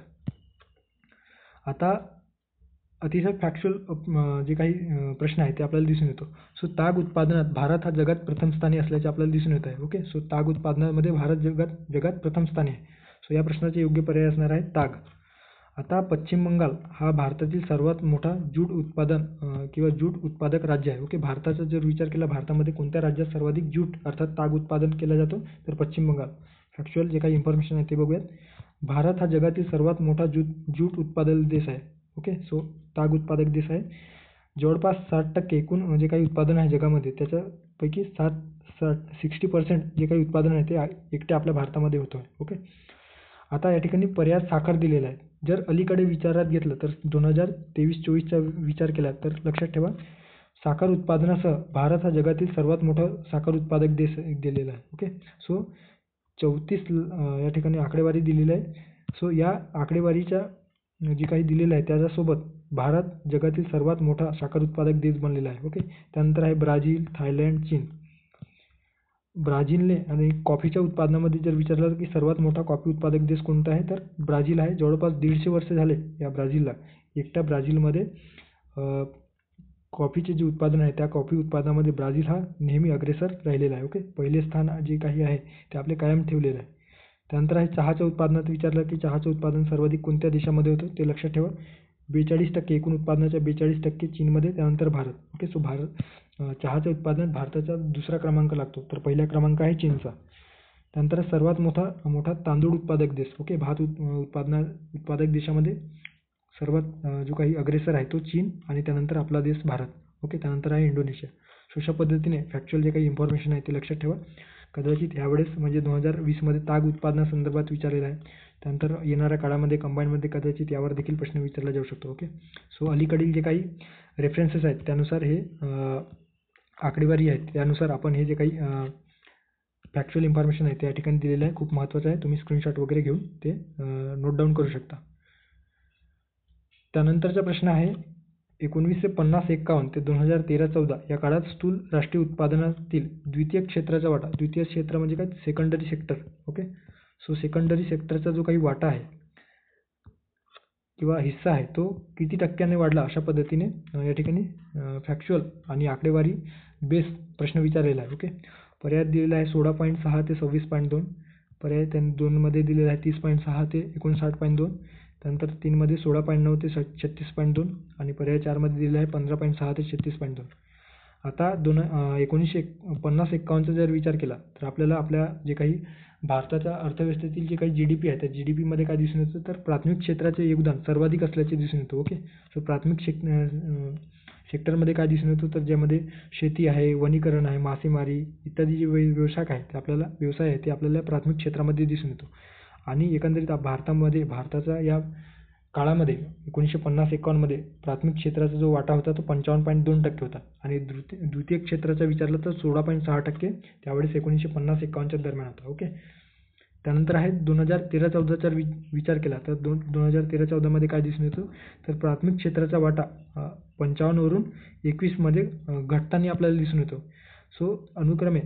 आता अतिशय फॅक्च्युअल जे काही प्रश्न आहे ते आपल्याला दिसून येतो. सो ताग उत्पादनात भारत हा जगात प्रथम स्थानी असल्याचे आपल्याला दिसून येत आहे. ओके, सो ताग उत्पादनामध्ये भारत जगात प्रथम स्थानी आहे. सो या प्रश्नाचे योग्य पर्याय असणार आहे ताग. आता पश्चिम बंगाल हा भारतातील सर्वात मोठा जूट उत्पादन किंवा जूट उत्पादक राज्य आहे. ओके, भारताचा जर विचार केला भारतामध्ये कोणत्या राज्यात सर्वाधिक जूट अर्थात ताग उत्पादन केला जातो तर पश्चिम बंगाल. फॅक्च्युअल जे काही इन्फॉर्मेशन आहे ते बघूयात. भारत हा जगातील सर्वात मोठा जूट उत्पादक देश आहे. ओके, सो ताग उत्पादक देश आहे. जवळपास 60% एकूण जे काही उत्पादन आहे जगामध्ये त्याच्यापैकी 60% जे काही उत्पादन आहे ते एकट्या आपल्या भारतामध्ये होतं आहे. ओके, आता या ठिकाणी पर्याय साखर दिलेला आहे. जर अलीकडे विचारात घेतलं तर 2023-24चा विचार केला तर लक्षात ठेवा साखर उत्पादनासह भारत हा जगातील सर्वात मोठा साखर उत्पादक देश दिलेला आहे. ओके, सो 34 या ठिकाणी आकडेवारी दिलेली आहे. सो या आकडेवारीच्या जी काही दिलेलं आहे त्याच्यासोबत भारत जगातील सर्वात मोठा साखर उत्पादक देश बनलेला आहे. ओके, त्यानंतर आहे ब्राझील, थायलंड, चीन. ब्राझीलने आणि कॉफीच्या उत्पादनामध्ये जर विचारलं की सर्वात मोठा कॉफी उत्पादक देश कोणता आहे तर ब्राझील आहे. जवळपास 150 वर्ष झाले या ब्राझीलला. एकट्या ब्राझीलमध्ये कॉफीचे जे उत्पादन आहे त्या कॉफी उत्पादनामध्ये ब्राझील हा नेहमी अग्रेसर राहिलेला आहे. ओके, पहिले स्थान जे काही आहे ते आपले कायम ठेवलेलं आहे. त्यानंतर आहे चहाच्या उत्पादनात विचारलं की चहाचं उत्पादन सर्वाधिक कोणत्या देशामध्ये होतं ते लक्षात ठेवा. 42% एकूण उत्पादनाच्या 42% चीनमध्ये, त्यानंतर भारत. ओके, सो चहाच्या उत्पादनात भारताचा दुसरा क्रमांक लागतो तर पहिला क्रमांक आहे चीनचा. त्यानंतर सर्वात मोठा तांदूळ उत्पादक देश. ओके, भात उत्पादक देशामध्ये सर्वात जो काही अग्रेसर आहे तो चीन आणि त्यानंतर आपला देश भारत. ओके, त्यानंतर आहे इंडोनेशिया. सो अशा पद्धतीने फॅक्च्युअल जे काही इन्फॉर्मेशन आहे ते लक्षात ठेवा. कदाचित यावेळेस 2020मध्ये ताग उत्पादनासंदर्भात विचारलेला आहे. त्यानंतर येणाऱ्या काळामध्ये कंबाईनमध्ये कदाचित यावर देखील प्रश्न विचारला जाऊ शकतो. ओके, सो अलीकडील जे काही रेफरन्सेस आहेत त्यानुसार हे आकडेवारी आहेत त्यानुसार आपण हे जे काही फॅक्च्युअल इन्फॉर्मेशन आहे त्या ठिकाणी दिलेलं आहे. खूप महत्त्वाचं आहे. तुम्ही स्क्रीनशॉट वगैरे घेऊन ते नोट डाऊन करू शकता. त्यानंतरचा प्रश्न आहे 1950-51 ते 2013-14 या काळात स्थूल राष्ट्रीय उत्पादनातील द्वितीय क्षेत्राचा वाटा. द्वितीय क्षेत्र म्हणजे काय, secondary sector. Okay, so secondary सेक्टरचा जो काही वाटा आहे किंवा हिस्सा आहे तो किती टक्क्याने वाढला अशा पद्धतीने या ठिकाणी फॅक्च्युअल आणि आकडेवारी बेस प्रश्न विचारलेला आहे. ओके, पर्याय दिलेला आहे 16.6 ते 26.2. पर्याय 2मध्ये दिलेला आहे 30.6 ते 59.2. त्यानंतर 3मध्ये 16.9 ते 36.2 आणि पर्याय 4मध्ये दिलेला आहे 15.6 ते 36.2. आता 1950-51चा जर विचार केला तर आपल्याला आपल्या जे काही भारताच्या अर्थव्यवस्थेतील जे काही GDP आहे त्या GDPमध्ये काय दिसून येतं तर प्राथमिक क्षेत्राचे योगदान सर्वाधिक असल्याचे दिसून येतं. ओके, सो प्राथमिक सेक्टरमध्ये काय दिसून येतं तर ज्यामध्ये शेती आहे, वनीकरण आहे, मासेमारी इत्यादी जे व्यवसाय आहेत ते आपल्याला प्राथमिक क्षेत्रामध्ये दिसून येतो. आणि एकंदरीत भारताचा या काळामध्ये 1950-51 मध्ये प्राथमिक क्षेत्राचा जो वाटा होता तो 55.2% होता आणि द्वितीय क्षेत्राचा विचारलं तर 16.6% त्यावेळेस 1950-51च्या दरम्यान होता. ओके, त्यानंतर आहे 2013-14चा विचार केला तर 2013-14 मध्ये काय दिसून येतं तर प्राथमिक क्षेत्राचा वाटा 55 वरून 21 मध्ये घटताना आपल्याला दिसून येतो. सो अनुक्रमे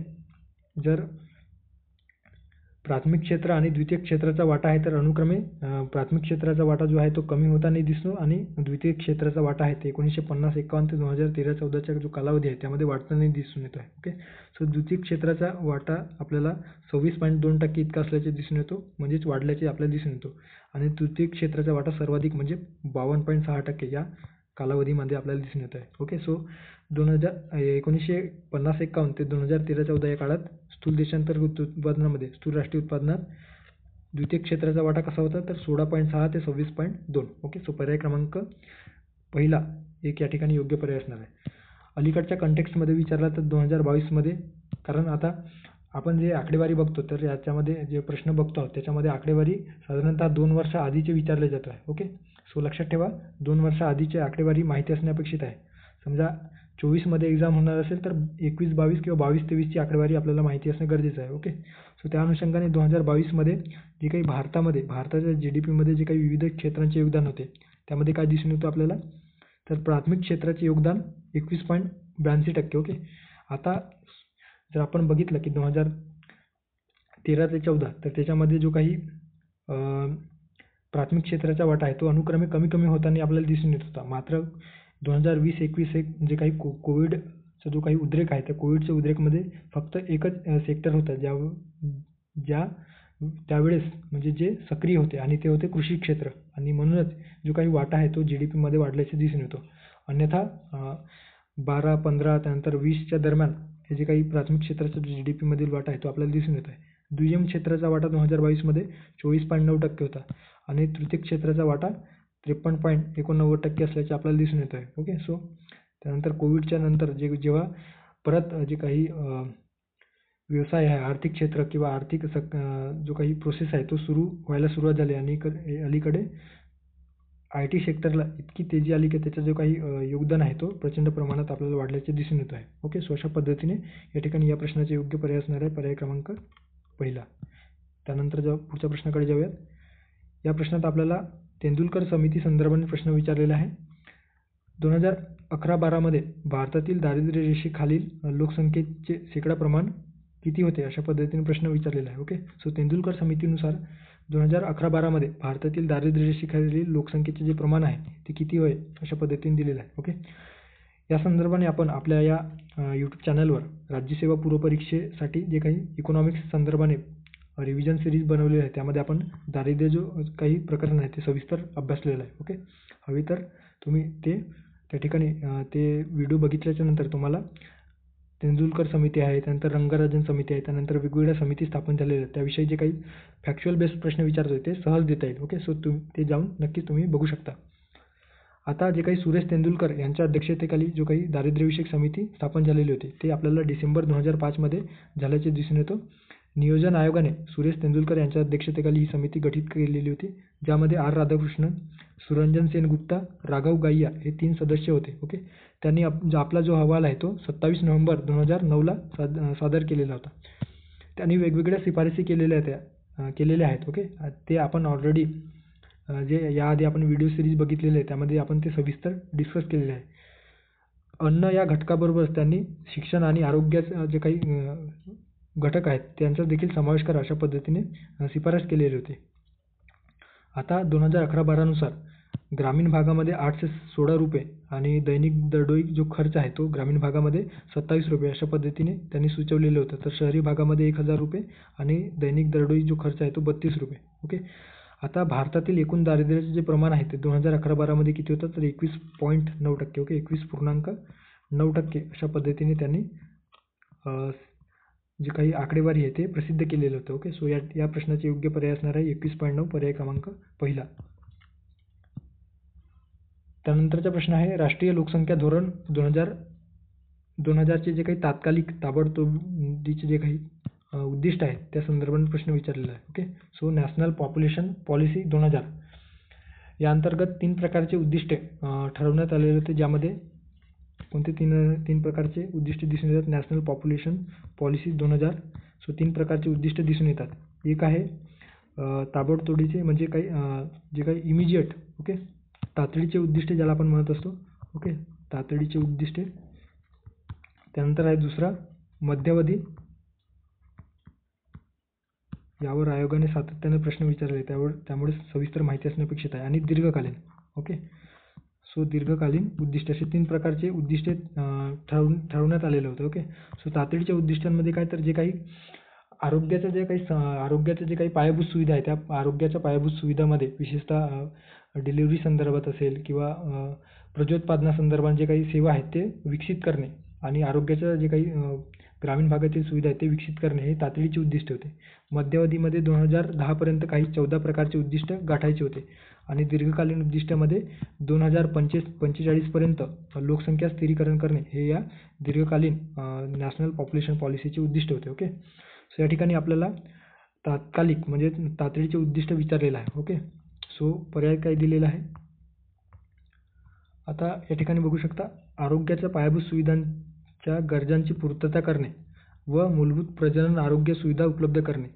जर प्राथमिक क्षेत्र आणि द्वितीय क्षेत्राचा वाटा आहे तर अनुक्रमे प्राथमिक क्षेत्राचा वाटा जो आहे तो कमी होताना दिसतो आणि द्वितीय क्षेत्राचा वाटा आहे ते 1950-51 ते 2013-14चा जो कालावधी आहे त्यामध्ये वाढताना दिसून येतो आहे. ओके, सो द्वितीय क्षेत्राचा वाटा आपल्याला 26.2% इतका असल्याचे दिसून येतो, म्हणजेच वाढल्याचे आपल्याला दिसून येतो आणि तृतीय क्षेत्राचा वाटा सर्वाधिक म्हणजे 52.6% या कालावधीमध्ये आपल्याला दिसून येत आहे. ओके, सो 1950-51 ते 2013-14 या काळात स्थूल देशांतर्गत उत्पादनामध्ये स्थूल राष्ट्रीय उत्पादनात द्वितीय क्षेत्राचा वाटा कसा होता तर 16.6 ते 26.2. ओके, सो पर्याय क्रमांक पहिला एक या ठिकाणी योग्य पर्याय असणार आहे. अलीकडच्या कंटेक्स्टमध्ये विचारला तर 2022 मध्ये, कारण आता आपण जे आकडेवारी बघतो तर याच्यामध्ये जे प्रश्न बघतो आहोत त्याच्यामध्ये आकडेवारी साधारणतः 2 वर्ष आधीचे विचारले जात आहे. ओके, सो लक्षात ठेवा 2 वर्ष आधीची आकडेवारी माहिती असणे अपेक्षित आहे. समजा 24 मध्ये एक्झाम होणार असेल तर 21-22 किंवा 22-23ची आकडेवारी आपल्याला माहिती असणे गरजेचं आहे. ओके, सो त्या अनुषंगाने 2022 मध्ये जे काही भारताच्या GDP मध्ये जे काही विविध क्षेत्रांचे योगदान होते त्यामध्ये काय दिसून येतं आपल्याला तर प्राथमिक क्षेत्राचे योगदान 21.82%. ओके, आता जर आपण बघितलं की 2013 ते 14 तर त्याच्यामध्ये जो काही प्राथमिक क्षेत्राचा वाटा आहे तो अनुक्रमे कमी होताना आपल्याला दिसून येत होता. मात्र 2020-21 जे काही कोविडचा जो काही उद्रेक आहे त्या कोविडच्या उद्रेकमध्ये फक्त एकच सेक्टर होतं त्यावेळेस म्हणजे जे सक्रिय होते आणि ते होते कृषी क्षेत्र आणि म्हणूनच जो काही वाटा आहे तो GDP मध्ये वाढल्याचे दिसून येतो. अन्यथा 12, 15 त्यानंतर 20च्या दरम्यान हे जे काही प्राथमिक क्षेत्राचा GDP मधील वाटा आहे तो आपल्याला दिसून येत आहे. दुय्यम क्षेत्राचा वाटा 2022 मध्ये 24.9% होता आणि तृतीय क्षेत्राचा वाटा 53.89% असल्याचे आपल्याला दिसून येत आहे. ओके, सो त्यानंतर कोविडच्या नंतर जेव्हा परत जे काही व्यवसाय आहे, आर्थिक क्षेत्र किंवा आर्थिक जो काही प्रोसेस आहे तो सुरू व्हायला सुरुवात झाली आणि अलीकडे IT सेक्टरला इतकी तेजी आली की त्याचा जो काही योगदान आहे तो प्रचंड प्रमाणात आपल्याला वाढल्याचे दिसून येत आहे. ओके, सो अशा पद्धतीने या ठिकाणी या प्रश्नाचे योग्य पर्याय असणार आहे पर्याय क्रमांक पहिला. त्यानंतर पुढच्या प्रश्नाकडे जाऊयात. या प्रश्नात आपल्याला तेंडुलकर समिती संदर्भाने प्रश्न विचारलेला आहे. 2011-12 मध्ये भारतातील दारिद्र्य रेषेखालील लोकसंख्येचे शेकडा प्रमाण किती होते अशा पद्धतीने प्रश्न विचारलेला आहे. ओके, सो तेंडुलकर समितीनुसार 2011-12 मध्ये भारतातील दारिद्र्य रेषेखालील लोकसंख्येचे जे प्रमाण आहे ते किती होय अशा पद्धतीने दिलेलं आहे. ओके, या संदर्भाने आपण आपल्या या YouTube चॅनलवर राज्यसेवा पूर्वपरीक्षेसाठी जे काही इकॉनॉमिक्स संदर्भाने रिव्हिजन सिरीज बनवलेली आहे त्यामध्ये आपण दारिद्र्य जो काही प्रकरण आहे ते सविस्तर अभ्यासलेलं आहे. ओके, हवी तर तुम्ही त्या ठिकाणी ते व्हिडिओ बघितल्याच्या नंतर तुम्हाला तेंडुलकर समिती आहे, त्यानंतर रंगराजन समिती आहे, त्यानंतर वेगवेगळ्या समिती स्थापन झालेल्या आहेत त्याविषयी जे काही फॅक्च्युअल बेस्ड प्रश्न विचारतोय ते सहज देता येईल. ओके, सो ते जाऊन नक्की तुम्ही बघू शकता. आता जे काही सुरेश तेंडुलकर यांच्या अध्यक्षतेखाली जो काही दारिद्र्यविषयक समिती स्थापन झालेली होती ते आपल्याला डिसेंबर 2005 मध्ये झाल्याचे दिसून येतं. नियोजन आयोगाने सुरेश तेंडुलकर यांच्या अध्यक्षतेखाली ही समिती गठीत केलेली होती ज्यामध्ये R. राधाकृष्णन, सुरंजन सेनगुप्ता, राघव गाईया हे 3 सदस्य होते. ओके, त्यांनी आपला जो अहवाल आहे तो 27 नोव्हेंबर 2009ला सादर केलेला होता. त्यांनी वेगवेगळ्या शिफारसी केलेल्या आहेत. ओके, ते आपण ऑलरेडी जे याआधी आपण व्हिडिओ सिरीज बघितलेले आहे त्यामध्ये आपण ते सविस्तर डिस्कस केलेले आहे. अन्न या घटकाबरोबरच त्यांनी शिक्षण आणि आरोग्याचे जे काही घटक आहेत त्यांचा देखील समावेश करा अशा पद्धतीने शिफारस केलेली होती. आता 2011-12 नुसार ग्रामीण भागामध्ये 816 रुपये आणि दैनिक दरडोई जो खर्च आहे तो ग्रामीण भागामध्ये 27 रुपये अशा पद्धतीने त्यांनी सुचवलेलं होतं. तर शहरी भागामध्ये 1000 रुपये आणि दैनिक दरडोई जो खर्च आहे तो 32 रुपये. ओके, आता भारतातील एकूण दारिद्र्याचे जे प्रमाण आहे ते 2011-12 मध्ये किती होतं तर 21.9%. ओके, 21.9% 9% अशा पद्धतीने त्यांनी जे काही आकडेवारी आहे ते प्रसिद्ध केलेलं होतं. ओके, सो या प्रश्नाचे योग्य पर्याय असणार आहे 21.9 पर्याय क्रमांक पहिला. त्यानंतरचा प्रश्न आहे राष्ट्रीय लोकसंख्या धोरण 2000चे जे काही तात्कालिक ताबडतोबीचे जे काही उद्दिष्ट आहेत त्या संदर्भाने प्रश्न विचारलेला आहे. Okay, so national population policy 2000 या अंतर्गत 3 प्रकारचे उद्दिष्टे ठरवण्यात आलेले होते, ज्यामध्ये कोणते तीन प्रकारचे उद्दिष्ट दिसून येतात नॅशनल पॉप्युलेशन पॉलिसी 2000. सो 3 प्रकारचे उद्दिष्ट दिसून येतात. एक आहे ताबडतोडीचे म्हणजे जे काही इमिजिएट, ओके, तातडीचे उद्दिष्टे ज्याला आपण म्हणत असतो. ओके, तातडीचे उद्दिष्टे. त्यानंतर आहे दुसरा मध्यावधी, यावर आयोगाने सातत्याने प्रश्न विचारले त्यामुळे सविस्तर माहिती असणे अपेक्षित आहे. आणि दीर्घकालीन. ओके, सो दीर्घकालीन उद्दिष्ट असे 3 प्रकारचे उद्दिष्टे ठरवण्यात आलेले होते. ओके, सो तातडीच्या उद्दिष्टांमध्ये काय तर जे काही आरोग्याच्या जे काही पायाभूत सुविधा आहे त्या आरोग्याच्या पायाभूत सुविधामध्ये विशेषतः डिलिव्हरी संदर्भात असेल किंवा प्रजोत्पादनासंदर्भात जे काही सेवा आहेत ते विकसित करणे आणि आरोग्याच्या जे काही ग्रामीण भागातील सुविधा आहेत ते विकसित करणे हे तातडीचे उद्दिष्ट होते. मध्यावधीमध्ये 2010 पर्यंत काही 14 प्रकारचे उद्दिष्ट गाठायचे होते आणि दीर्घकालीन उद्दिष्टामध्ये 2045 पर्यंत लोकसंख्या स्थिरीकरण करणे हे या दीर्घकालीन नॅशनल पॉप्युलेशन पॉलिसीचे उद्दिष्ट होते. ओके, सो या ठिकाणी आपल्याला तात्कालिक म्हणजे तातडीचे उद्दिष्ट विचारलेलं आहे. ओके, सो पर्याय काय दिलेला आहे आता या ठिकाणी बघू शकता. आरोग्याच्या पायाभूत सुविधांच्या गरजांची पूर्तता करणे व मूलभूत प्रजनन आरोग्य सुविधा उपलब्ध करणे.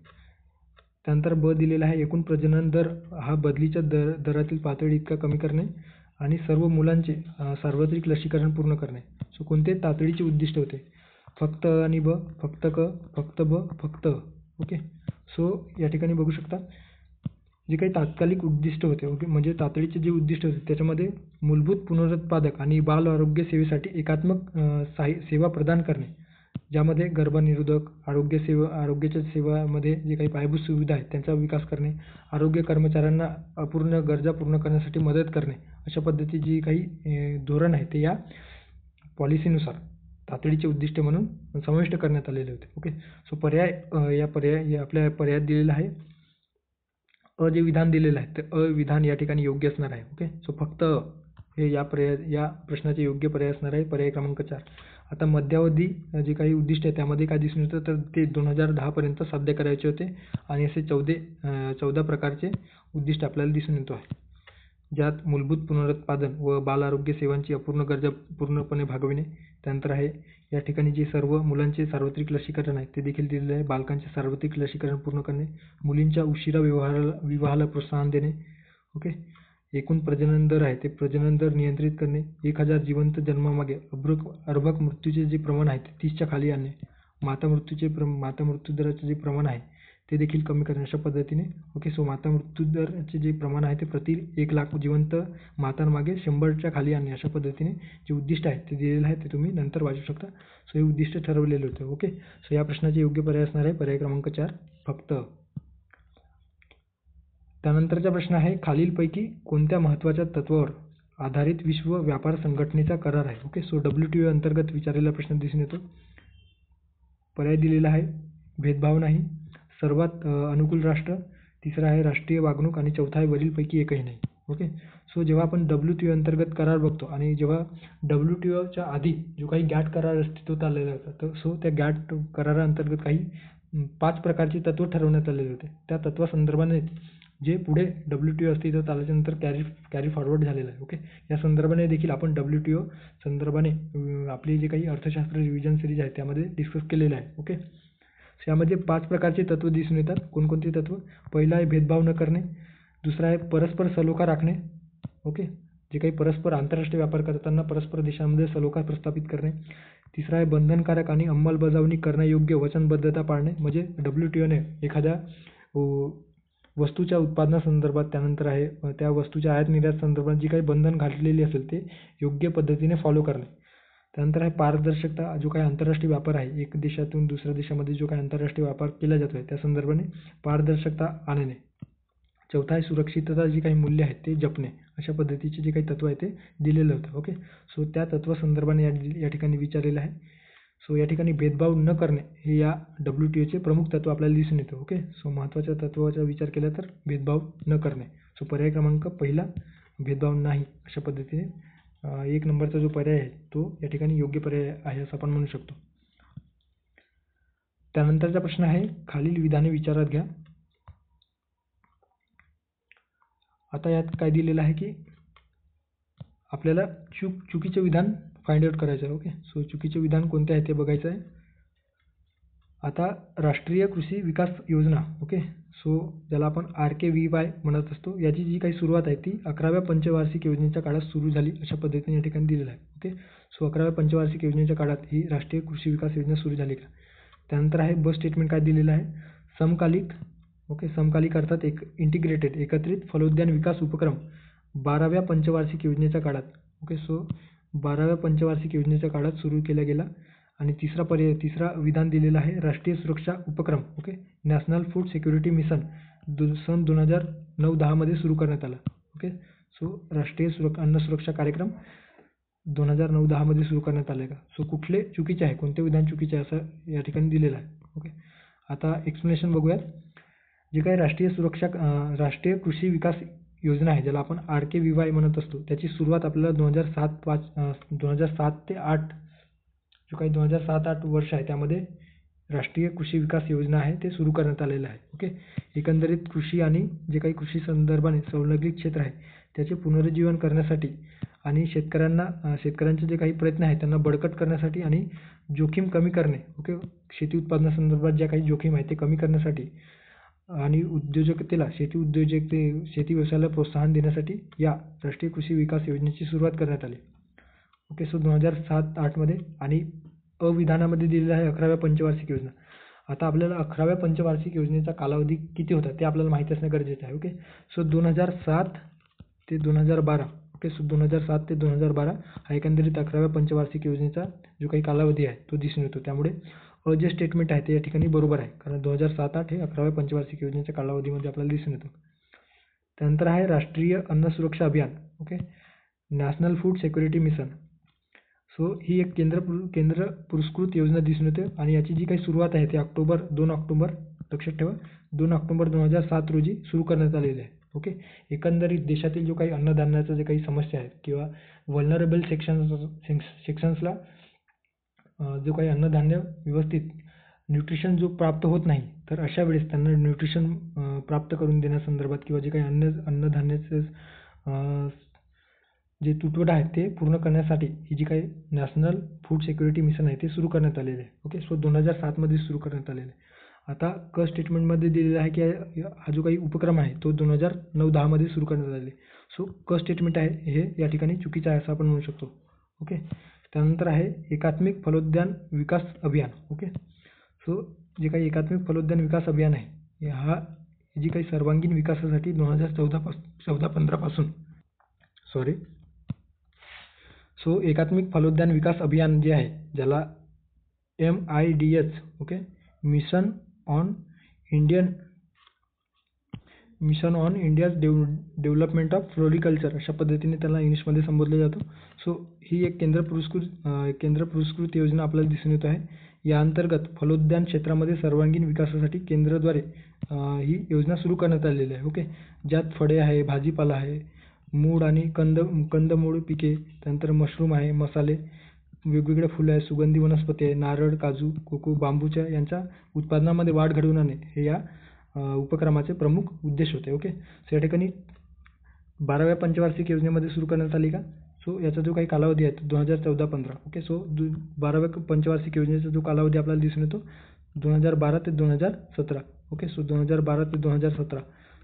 त्यानंतर ब दिलेला आहे एकूण प्रजनन दर हा बदलीच्या दरातील पातळी इतका कमी करणे आणि सर्व मुलांचे सार्वत्रिक लसीकरण पूर्ण करणे. सो कोणते तातडीचे उद्दिष्ट होते? फक्त आणि ब, फक्त क, फक्त ब, फक्त. ओके, सो या ठिकाणी बघू शकता जे काही तात्कालिक उद्दिष्ट होते. ओके, म्हणजे तातडीचे जे उद्दिष्ट होते त्याच्यामध्ये मूलभूत पुनरुत्पादक आणि बाल आरोग्य सेवेसाठी एकात्मक सेवा प्रदान करणे, ज्यामध्ये गर्भनिरोधक आरोग्याच्या सेवामध्ये जे काही पायाभूत सुविधा आहेत त्यांचा विकास करणे, आरोग्य कर्मचाऱ्यांना अपूर्ण गरजा पूर्ण करण्यासाठी मदत करणे, अशा पद्धतीची जी काही धोरण आहे ते या पॉलिसीनुसार तातडीचे उद्दिष्ट म्हणून समाविष्ट करण्यात आलेले होते. ओके, सो आपल्या पर्यायात दिलेला आहे जे विधान दिलेलं आहे ते विधान या ठिकाणी योग्य असणार आहे. ओके, सो फक्त हे या प्रश्नाचे योग्य पर्याय असणार आहे पर्याय क्रमांक 4. आता मध्यावधी जे काही उद्दिष्ट आहे त्यामध्ये काय दिसून येतं तर ते 2010 पर्यंत साध्य करायचे होते आणि असे 14 प्रकारचे उद्दिष्ट आपल्याला दिसून येतो आहे, ज्यात मूलभूत पुनरुत्पादन व बाल आरोग्य सेवांची अपूर्ण गरजा पूर्णपणे भागविणे. त्यानंतर आहे या ठिकाणी जे सर्व मुलांचे सार्वत्रिक लसीकरण आहे ते देखील दिलेले आहे. बालकांचे सार्वत्रिक लसीकरण पूर्ण करणे, मुलींच्या उशिरा विवाहाला प्रोत्साहन देणे. ओके, एकूण प्रजनन दर आहे ते प्रजनन दर नियंत्रित करणे, 1000 जिवंत जन्मामागे अर्भक मृत्यूचे जे प्रमाण आहे ते 30च्या खाली आणणे, माता मृत्यू दराचे जे प्रमाण आहे ते देखील कमी करणे अशा पद्धतीने. ओके, सो माता मृत्यू दराचे जे प्रमाण आहे ते प्रति 1 लाख जिवंत मातांमागे 100च्या खाली आणणे अशा पद्धतीने जे उद्दिष्ट आहे ते दिलेलं आहे ते तुम्ही नंतर वाचू शकता. सो हे उद्दिष्ट ठरवलेले होते. ओके, सो या प्रश्नाचे योग्य पर्याय असणार आहे पर्याय क्रमांक 4 फक्त. त्यानंतरचा प्रश्न आहे खालीलपैकी कोणत्या महत्त्वाच्या तत्वावर आधारित विश्व व्यापार संघटनेचा करार आहे? ओके, सो WTO अंतर्गत विचारलेला प्रश्न दिसून येतो. पर्याय दिलेला आहे भेदभाव नाही, सर्वात अनुकूल राष्ट्र, तिसरा आहे राष्ट्रीय वागणूक आणि चौथा आहे वरीलपैकी एकही नाही. ओके, सो जेव्हा आपण WTO अंतर्गत करार बघतो आणि जेव्हा WTOच्या आधी जो काही गॅट करार अस्तित्वात आलेला होता तर सो त्या गॅट कराराअंतर्गत काही 5 प्रकारची तत्व ठरवण्यात आलेले होते. त्या तत्वासंदर्भाने जे पुढे WTO अस्तित्वात आल्याच्यानंतर कॅरी फॉरवर्ड झालेलं आहे. ओके, या संदर्भाने देखील आपण WTO संदर्भाने आपली जे काही अर्थशास्त्र रिव्हिजन सिरीज आहे त्यामध्ये डिस्कस केलेलं आहे. ओके, यामध्ये 5 प्रकारचे तत्व दिसून येतात. कोणकोणती तत्व? पहिला आहे भेदभाव न करणे, दुसरा आहे परस्पर सलोखा राखणे. ओके, जे काही परस्पर आंतरराष्ट्रीय व्यापार करताना परस्पर देशांमध्ये सलोखा प्रस्थापित करणे. तिसरा आहे बंधनकारक आणि अंमलबजावणी करण्यायोग्य वचनबद्धता पाळणे, म्हणजे WTOने एखाद्या वस्तूच्या उत्पादनासंदर्भात, त्यानंतर आहे त्या वस्तूच्या आयात निर्यात संदर्भात जी काही बंधन घातलेली असेल ते योग्य पद्धतीने फॉलो करणे. त्यानंतर आहे पारदर्शकता, जो काही आंतरराष्ट्रीय व्यापार आहे एक देशातून दुसऱ्या देशामध्ये जो काही आंतरराष्ट्रीय व्यापार केला जातो आहे त्या संदर्भाने पारदर्शकता आणणे. चौथा आहे सुरक्षितता, जी काही मूल्य आहेत ते जपणे अशा पद्धतीचे जे काही तत्व आहे ते दिलेलं होतं. ओके, सो त्या तत्व संदर्भाने या ठिकाणी विचारलेलं आहे. सो या ठिकाणी भेदभाव न करणे हे या WTOचे प्रमुख तत्व आपल्याला दिसून येतं. ओके, सो महत्त्वाच्या तत्वाचा विचार केला तर भेदभाव न करणे. सो पर्याय क्रमांक पहिला भेदभाव नाही अशा पद्धतीने 1 नंबरचा जो पर्याय आहे तो या ठिकाणी योग्य पर्याय आहे असं आपण म्हणू शकतो. त्यानंतरचा प्रश्न आहे खालील विधाने विचारात घ्या. आता यात काय दिलेलं आहे की आपल्याला चुकीचे विधान फाइंड आउट करायचं आहे. ओके, सो चुकीचे विधान कोणते आहे ते बघायचं आहे. आता राष्ट्रीय कृषी विकास योजना, ओके, सो ज्याला आपण RKVY म्हणत असतो, याची जी काही सुरुवात आहे ती 11व्या पंचवार्षिक योजनेच्या काळात सुरू झाली अशा पद्धतीने या ठिकाणी दिलेलं आहे. ओके, सो 11व्या पंचवार्षिक योजनेच्या काळात ही राष्ट्रीय कृषी विकास योजना सुरू झाली का. त्यानंतर आहे ब स्टेटमेंट काय दिलेलं आहे, समकालिक, ओके, समकालिक अर्थात इंटिग्रेटेड एकत्रित फलोद्यान विकास उपक्रम 12व्या पंचवार्षिक योजनेच्या काळात, ओके, सो 12व्या पंचवार्षिक योजनेच्या काळात सुरू केला गेला. आणि तिसरा विधान दिलेला आहे राष्ट्रीय सुरक्षा उपक्रम, okay, national food security mission सन 2009-10 मध्ये सुरू करण्यात आला. ओके, सो राष्ट्रीय अन्न सुरक्षा कार्यक्रम 2009-10 मध्ये सुरू करण्यात आले का. सो कुठले चुकीचे आहे, कोणते विधान चुकीचे आहे असं या ठिकाणी दिलेलं आहे. ओके, आता एक्सप्लेनेशन बघूयात. जे काही राष्ट्रीय कृषी विकास योजना आहे ज्याला आपण RKVY म्हणत असतो, त्याची सुरुवात आपल्याला 2007 ते 8 जो काही 2007-8 वर्ष आहे त्यामध्ये राष्ट्रीय कृषी विकास योजना आहे ते सुरू करण्यात आलेलं आहे. ओके, एकंदरीत कृषी आणि जे काही कृषी संदर्भाने संलग्नित क्षेत्र आहे त्याचे पुनरुज्जीवन करण्यासाठी आणि शेतकऱ्यांचे जे काही प्रयत्न आहेत त्यांना बळकट करण्यासाठी आणि जोखीम कमी करणे, ओके, शेती उत्पादनासंदर्भात ज्या काही जोखीम आहे ते कमी करण्यासाठी आणि शेती व्यवसायाला प्रोत्साहन देण्यासाठी या राष्ट्रीय कृषी विकास योजनेची सुरुवात करण्यात आली. ओके, सो 2007-8 मध्ये. आणि अविधानामध्ये दिलेलं आहे 11व्या पंचवार्षिक योजना. आता आपल्याला 11व्या पंचवार्षिक योजनेचा कालावधी किती होता ते आपल्याला माहिती असणे गरजेचे आहे. ओके, सो 2007 ते 2012, ओके, सो 2007 ते 2012 हा एकंदरीत 11व्या पंचवार्षिक योजनेचा जो काही कालावधी आहे तो दिसून येतो. त्यामुळे जे स्टेटमेंट आहे ते या ठिकाणी बरोबर आहे, कारण 2007-8 हे 11व्या पंचवार्षिक योजनेच्या कालावधीमध्ये आपल्याला दिसून येतो. त्यानंतर आहे राष्ट्रीय अन्न सुरक्षा अभियान, okay, national food security mission. So ही एक केंद्र पुरस्कृत योजना दिसून येते आणि याची जी काही सुरुवात आहे ती 2 ऑक्टोबर लक्षात ठेवा 2 ऑक्टोबर 2007 रोजी सुरू करण्यात आलेली आहे. ओके, एकंदरीत देशातील जो काही अन्नधान्याच्या जे काही समस्या आहेत किंवा व्हल्नरेबल सेक्शन्सला जो काही अन्नधान्य व्यवस्थित न्यूट्रिशन जो प्राप्त होत नाही, तर अशा वेळेस त्यांना न्यूट्रिशन प्राप्त करून देण्यासंदर्भात किंवा जे काही अन्नधान्याचे जे तुटवडा आहे ते पूर्ण करण्यासाठी ही जी काही नॅशनल फूड सिक्युरिटी मिशन आहे ते सुरू करण्यात आलेले आहे. ओके, सो 2007 मध्ये सुरू करण्यात आलेले आहे. आता स्टेटमेंटमध्ये दिलेलं आहे की हा जो काही उपक्रम आहे तो 2009-10 मध्ये सुरू करण्यात आले. सो स्टेटमेंट आहे हे या ठिकाणी चुकीचं आहे असं आपण म्हणू शकतो. ओके, त्यानंतर आहे एकात्मिक फलोद्यान विकास अभियान. ओके, सो जे काही एकात्मिक फलोद्यान विकास अभियान आहे हा जी काही सर्वांगीण विकासासाठी 2014-15 पासून सो एकात्मिक फलोद्यान विकास अभियान जे आहे ज्याला MIDH, okay, mission on India's development of floriculture अशा पद्धतीने त्याला इंग्लिशमध्ये संबोधलं जातं. सो ही एक केंद्र पुरस्कृत योजना आपल्याला दिसून येत आहे. या अंतर्गत फलोद्यान क्षेत्रामध्ये सर्वांगीण विकासासाठी केंद्राद्वारे ही योजना सुरू करण्यात आलेली आहे. ओके, ज्यात फळे आहे, भाजीपाला आहे, मूळ आणि कंदमूळ पिके, त्यानंतर मशरूम आहे, मसाले, वेगवेगळ्या फुलं आहे, सुगंधी वनस्पती आहे, नारळ, काजू, कोको, बांबूच्या यांच्या उत्पादनामध्ये वाढ घडवून आणणे हे या उपक्रमाचे प्रमुख उद्देश होते. ओके, सो या ठिकाणी 12व्या पंचवार्षिक योजनेमध्ये सुरू करण्यात आली का. सो याचा जो काही कालावधी आहे 2014-15. ओके, सो 12व्या पंचवार्षिक योजनेचा जो कालावधी आपल्याला दिसून येतो 2012 ते 2017. ओके, सो 2012 ते 2017.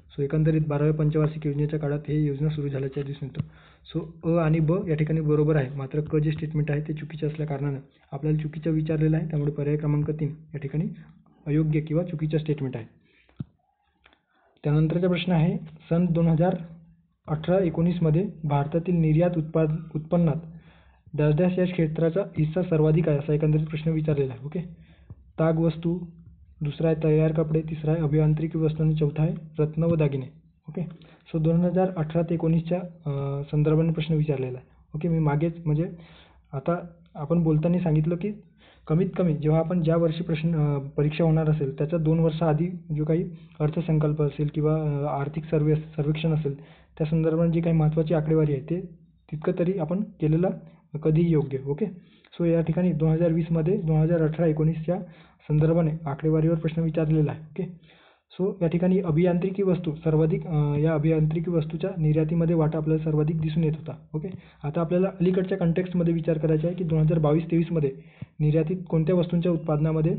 सो एकंदरीत 12व्या पंचवार्षिक योजनेच्या काळात ही योजना सुरू झाल्याचे दिसून येतं. सो आणि ब या ठिकाणी बरोबर आहे, मात्र जे स्टेटमेंट आहे ते चुकीचे असल्या कारणानं आपल्याला चुकीचं विचारलेलं आहे. त्यामुळे पर्याय क्रमांक 3 या ठिकाणी अयोग्य किंवा चुकीचं स्टेटमेंट आहे. त्यानंतरचा प्रश्न आहे सन 2018-19 मध्ये भारतातील निर्यात उत्पन्नात डॅश या क्षेत्राचा हिस्सा सर्वाधिक आहे असा एकंदरीत प्रश्न विचारलेला आहे. ओके, ताग वस्तू, दुसरा आहे तयार कपडे, तिसरा आहे अभियांत्रिकी वस्तू आणि चौथा आहे रत्न व दागिने. ओके, सो 2018 ते 19च्या संदर्भाने प्रश्न विचारलेला आहे. ओके, मी मागेच म्हणजे आता आपण बोलताना सांगितलं की कमीत कमी जेव्हा आपण ज्या वर्षी परीक्षा होणार असेल त्याच्या 2 वर्षाआधी जो काही अर्थसंकल्प असेल किंवा आर्थिक सर्वेक्षण असेल त्या संदर्भात जी काही महत्त्वाची आकडेवारी आहे ते तितकं तरी आपण केलेलं कधीही योग्य. ओके, सो या ठिकाणी 2020मध्ये 2018-19च्या संदर्भाने आकडेवारीवर प्रश्न विचारलेला आहे. ओके, सो या ठिकाणी अभियांत्रिकी वस्तू सर्वाधिक या अभियांत्रिकी वस्तूच्या निर्यातीमध्ये वाटा आपल्याला सर्वाधिक दिसून येत होता. ओके, आता आपल्याला अलीकडच्या कंटेक्स्टमध्ये विचार करायचा आहे की 2022-23मध्ये निर्यातीत कोणत्या वस्तूंच्या उत्पादनामध्ये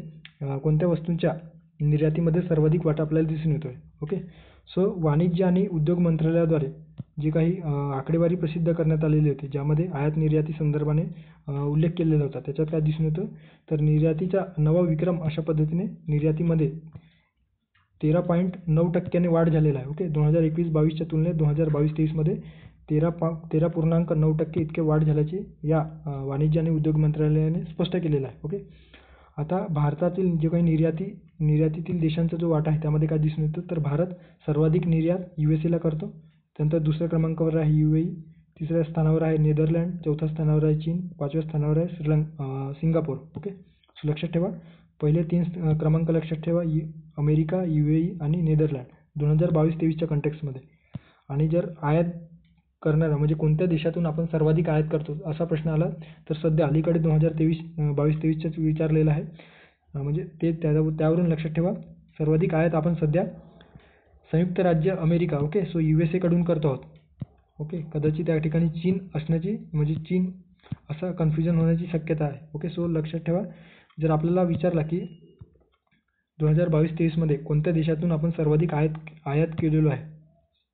कोणत्या वस्तूंच्या निर्यातीमध्ये सर्वाधिक वाटा आपल्याला दिसून येतोय. ओके, सो वाणिज्य आणि उद्योग मंत्रालयाद्वारे जी काही आकडेवारी प्रसिद्ध करण्यात आलेली होती ज्यामध्ये आयात निर्याती संदर्भाने उल्लेख केलेला होता त्याच्यात काय दिसून येतं तर निर्यातीचा नवा विक्रम अशा पद्धतीने निर्यातीमध्ये 13.9% वाढ झालेला आहे. ओके, 2021-22च्या तुलनेत 2022-23मध्ये 13.9% इतके वाढ झाल्याचे या वाणिज्य आणि उद्योग मंत्रालयाने स्पष्ट केलेलं आहे. ओके, आता भारतातील जे काही निर्यातीतील देशांचा जो वाटा आहे त्यामध्ये काय दिसून येतं तर भारत सर्वाधिक निर्यात USAला करतो. त्यानंतर दुसऱ्या क्रमांकावर आहे UAE, तिसऱ्या स्थानावर आहे नेदरलँड, चौथ्या स्थानावर आहे चीन, 5व्या स्थानावर आहे सिंगापूर. ओके, सो लक्षात ठेवा पहिले 3 क्रमांक लक्षात ठेवा अमेरिका, UAE आणि नेदरलँड 2022-23च्या कंटेक्स्टमध्ये. आणि जर आयात करणारा म्हणजे कोणत्या देशातून आपण सर्वाधिक आयात करतो असा प्रश्न आला तर सध्या अलीकडे 2022-23च्याच विचारलेला आहे. म्हणजे ते त्यावरून लक्षात ठेवा सर्वाधिक आयात आपण सध्या संयुक्त राज्य अमेरिका ओके सो USA कडून करतो आहोत. ओके, कदाचित त्या ठिकाणी चीन असण्याची म्हणजे चीन असं कन्फ्युजन होण्याची शक्यता आहे. ओके, सो लक्षात ठेवा जर आपल्याला विचारला की 2022-23मध्ये कोणत्या देशातून आपण सर्वाधिक आयात केलेलो आहे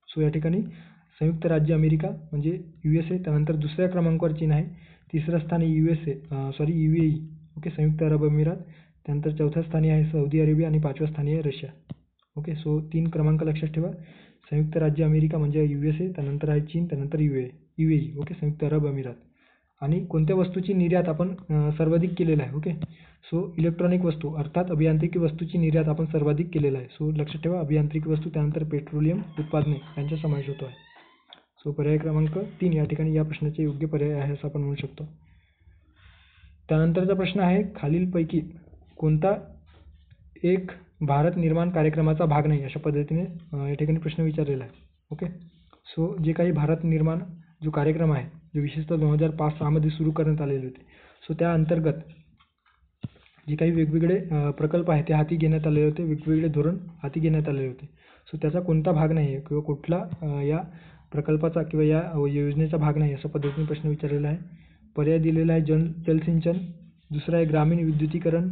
सो या ठिकाणी संयुक्त राज्य अमेरिका म्हणजे USA, त्यानंतर दुसऱ्या क्रमांकावर चीन आहे, तिसऱ्या स्थानी UAE ओके संयुक्त अरब अमिरात, त्यानंतर चौथ्या स्थानी आहे सौदी अरेबिया आणि 5व्या स्थानी आहे रशिया. ओके, सो 3 क्रमांक लक्षात ठेवा संयुक्त राज्य अमेरिका म्हणजे USA, त्यानंतर आहे चीन, त्यानंतर UAE ओके संयुक्त अरब अमिरात. आणि कोणत्या वस्तूची निर्यात आपण सर्वाधिक केलेलं आहे. ओके, सो इलेक्ट्रॉनिक वस्तू अर्थात अभियांत्रिकी वस्तूची निर्यात आपण सर्वाधिक केलेलं आहे. सो लक्षात ठेवा अभियांत्रिकी वस्तू त्यानंतर पेट्रोलियम उत्पादने यांचा समावेश होतो आहे. सो पर्याय क्रमांक 3 या ठिकाणी या प्रश्नाचे योग्य पर्याय आहे असं आपण म्हणू शकतो. त्यानंतरचा प्रश्न आहे खालीलपैकी कोणता एक भारत निर्माण कार्यक्रमाचा भाग नाही अशा पद्धतीने या ठिकाणी प्रश्न विचारलेला आहे. ओके, सो जे काही भारत निर्माण जो कार्यक्रम आहे जो विशेषतः 2005-06 मध्ये सुरू करण्यात आलेले होते सो त्या अंतर्गत जे काही वेगवेगळे प्रकल्प आहेत ते हाती घेण्यात आलेले होते, वेगवेगळे धोरण हाती घेण्यात आलेले होते. सो त्याचा कोणता भाग नाही आहे किंवा कुठला या प्रकल्पाचा किंवा या योजनेचा भाग नाही अशा पद्धतीने प्रश्न विचारलेला आहे. पर्याय दिलेला आहे जलसिंचन, दुसरा आहे ग्रामीण विद्युतीकरण,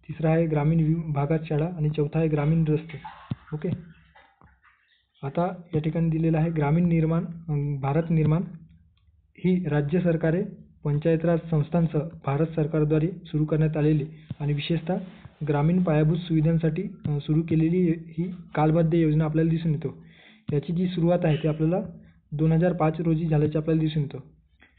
तिसरा आहे ग्रामीण भागात शाळा आणि चौथा आहे ग्रामीण रस्ते. ओके, आता या ठिकाणी दिलेलं आहे ग्रामीण निर्माण भारत निर्माण ही राज्य सरकारे पंचायत राज संस्थांसह भारत सरकारद्वारे सुरू करण्यात आलेली आणि विशेषतः ग्रामीण पायाभूत सुविधांसाठी सुरू केलेली ही कालबद्ध योजना आपल्याला दिसून येतो. याची जी सुरुवात आहे ती आपल्याला 2005 रोजी झाल्याचे आपल्याला दिसून येतं.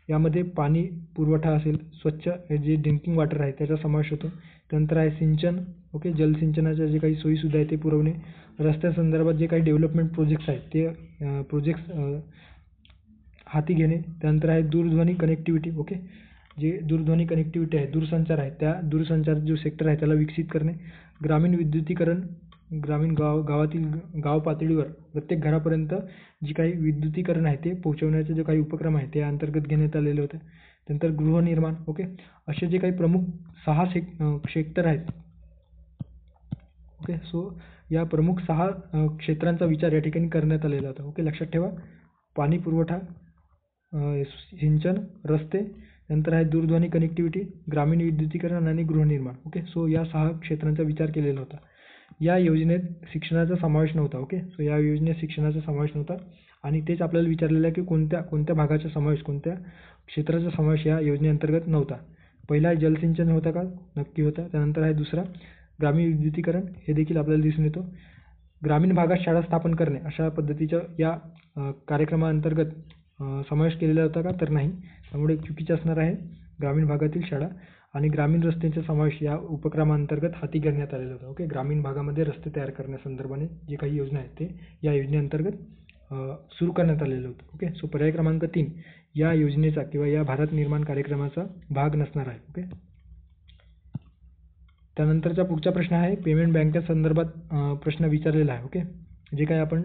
यामध्ये पाणी पुरवठा असेल, स्वच्छ जे ड्रिंकिंग वॉटर आहे त्याचा समावेश होतो. त्यानंतर आहे सिंचन ओके जलसिंचनाच्या जे काही सोयीसुविधा आहे ते पुरवणे, रस्त्यासंदर्भात जे काही डेव्हलपमेंट प्रोजेक्ट्स आहेत ते प्रोजेक्ट्स हाती घेणे. त्यानंतर आहे दूरध्वनी कनेक्टिव्हिटी ओके जे दूरध्वनी कनेक्टिव्हिटी आहे दूरसंचार आहे त्या दूरसंचार जो सेक्टर आहे त्याला विकसित करणे. ग्रामीण विद्युतीकरण ग्रामीण गावातील गाव पातळीवर प्रत्येक घरापर्यंत जी काही विद्युतीकरण आहे ते पोहोचवण्याचे जो काही उपक्रम आहे ते अंतर्गत घेण्यात आलेले होते. त्यानंतर गृहनिर्माण ओके असे जे काही प्रमुख 6 सेक्टर आहेत. ओके, सो या प्रमुख 6 क्षेत्रांचा विचार या ठिकाणी करण्यात आलेला होता. ओके, लक्षात ठेवा पाणी पुरवठा, सिंचन, रस्ते, नंतर आहे दूरध्वनी कनेक्टिव्हिटी, ग्रामीण विद्युतीकरण आणि गृहनिर्माण. ओके, सो या 6 क्षेत्रांचा विचार केलेला होता. या योजनेत शिक्षणाचा समावेश नव्हता. ओके, सो या योजनेत शिक्षणाचा समावेश नव्हता आणि तेच आपल्याला विचारलेलं आहे की कोणत्या भागाचा समावेश कोणत्या क्षेत्राचा समावेश या योजनेअंतर्गत नव्हता. पहिला आहे जलसिंचन होता का? नक्की होता. त्यानंतर आहे दुसरा ग्रामीण विद्युतीकरण हे देखील आपल्याला दिसून येतो. ग्रामीण भागात शाळा स्थापन करणे अशा पद्धतीच्या या कार्यक्रमाअंतर्गत समावेश केलेला होता का? तर नाही, त्यामुळे चुकीचे असणार आहे ग्रामीण भागातील शाळा. आणि ग्रामीण रस्त्यांचा समावेश या उपक्रमाअंतर्गत हाती घेण्यात आलेला होता. ओके, ग्रामीण भागामध्ये रस्ते तयार करण्यासंदर्भाने जे काही योजना आहेत ते या योजनेअंतर्गत सुरू करण्यात आलेलं होतं. ओके, सो पर्याय क्रमांक 3 या योजनेचा किंवा या भारत निर्माण कार्यक्रमाचा भाग नसणार आहे. ओके, त्यानंतरचा पुढचा प्रश्न आहे पेमेंट बँकेसंदर्भात प्रश्न विचारलेला आहे. ओके, जे काही आपण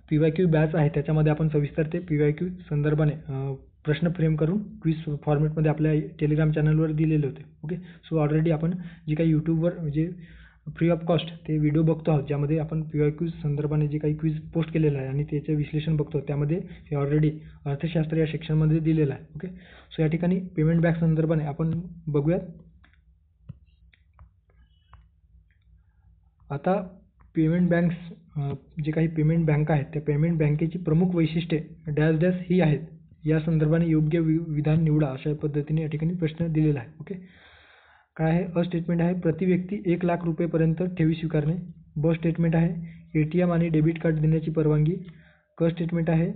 PYQ बॅच आहे त्याच्यामध्ये आपण सविस्तर ते PYQ संदर्भाने प्रश्न फ्रेम करून क्विज फॉर्मॅटमध्ये आपल्या टेलिग्राम चॅनलवर दिलेले होते. ओके, सो ऑलरेडी आपण जे काही यूट्यूबवर जे फ्री ऑफ कॉस्ट ते व्हिडिओ बघतो आहोत, ज्यामध्ये आपण PYQ संदर्भाने जे काही क्विज पोस्ट केलेलं आहे आणि त्याचे विश्लेषण बघतो, त्यामध्ये हे ऑलरेडी अर्थशास्त्र या सेक्शनमध्ये दिलेलं आहे. ओके, सो या ठिकाणी पेमेंट बँक संदर्भाने आपण बघूयात. आता पेमेंट बँक्स जे काही पेमेंट बँक आहेत त्या पेमेंट बँकेची प्रमुख वैशिष्ट्ये डॅश डॅश ही आहेत. या संदर्भाने योग्य विधान निवडा अशा पद्धतीने या ठिकाणी प्रश्न दिलेला आहे. ओके, काय आहे? अ स्टेटमेंट आहे प्रति व्यक्ती 1 लाख रुपयेपर्यंत ठेवी स्वीकारणे. ब स्टेटमेंट आहे ATM आणि डेबिट कार्ड देण्याची परवानगी. क स्टेटमेंट आहे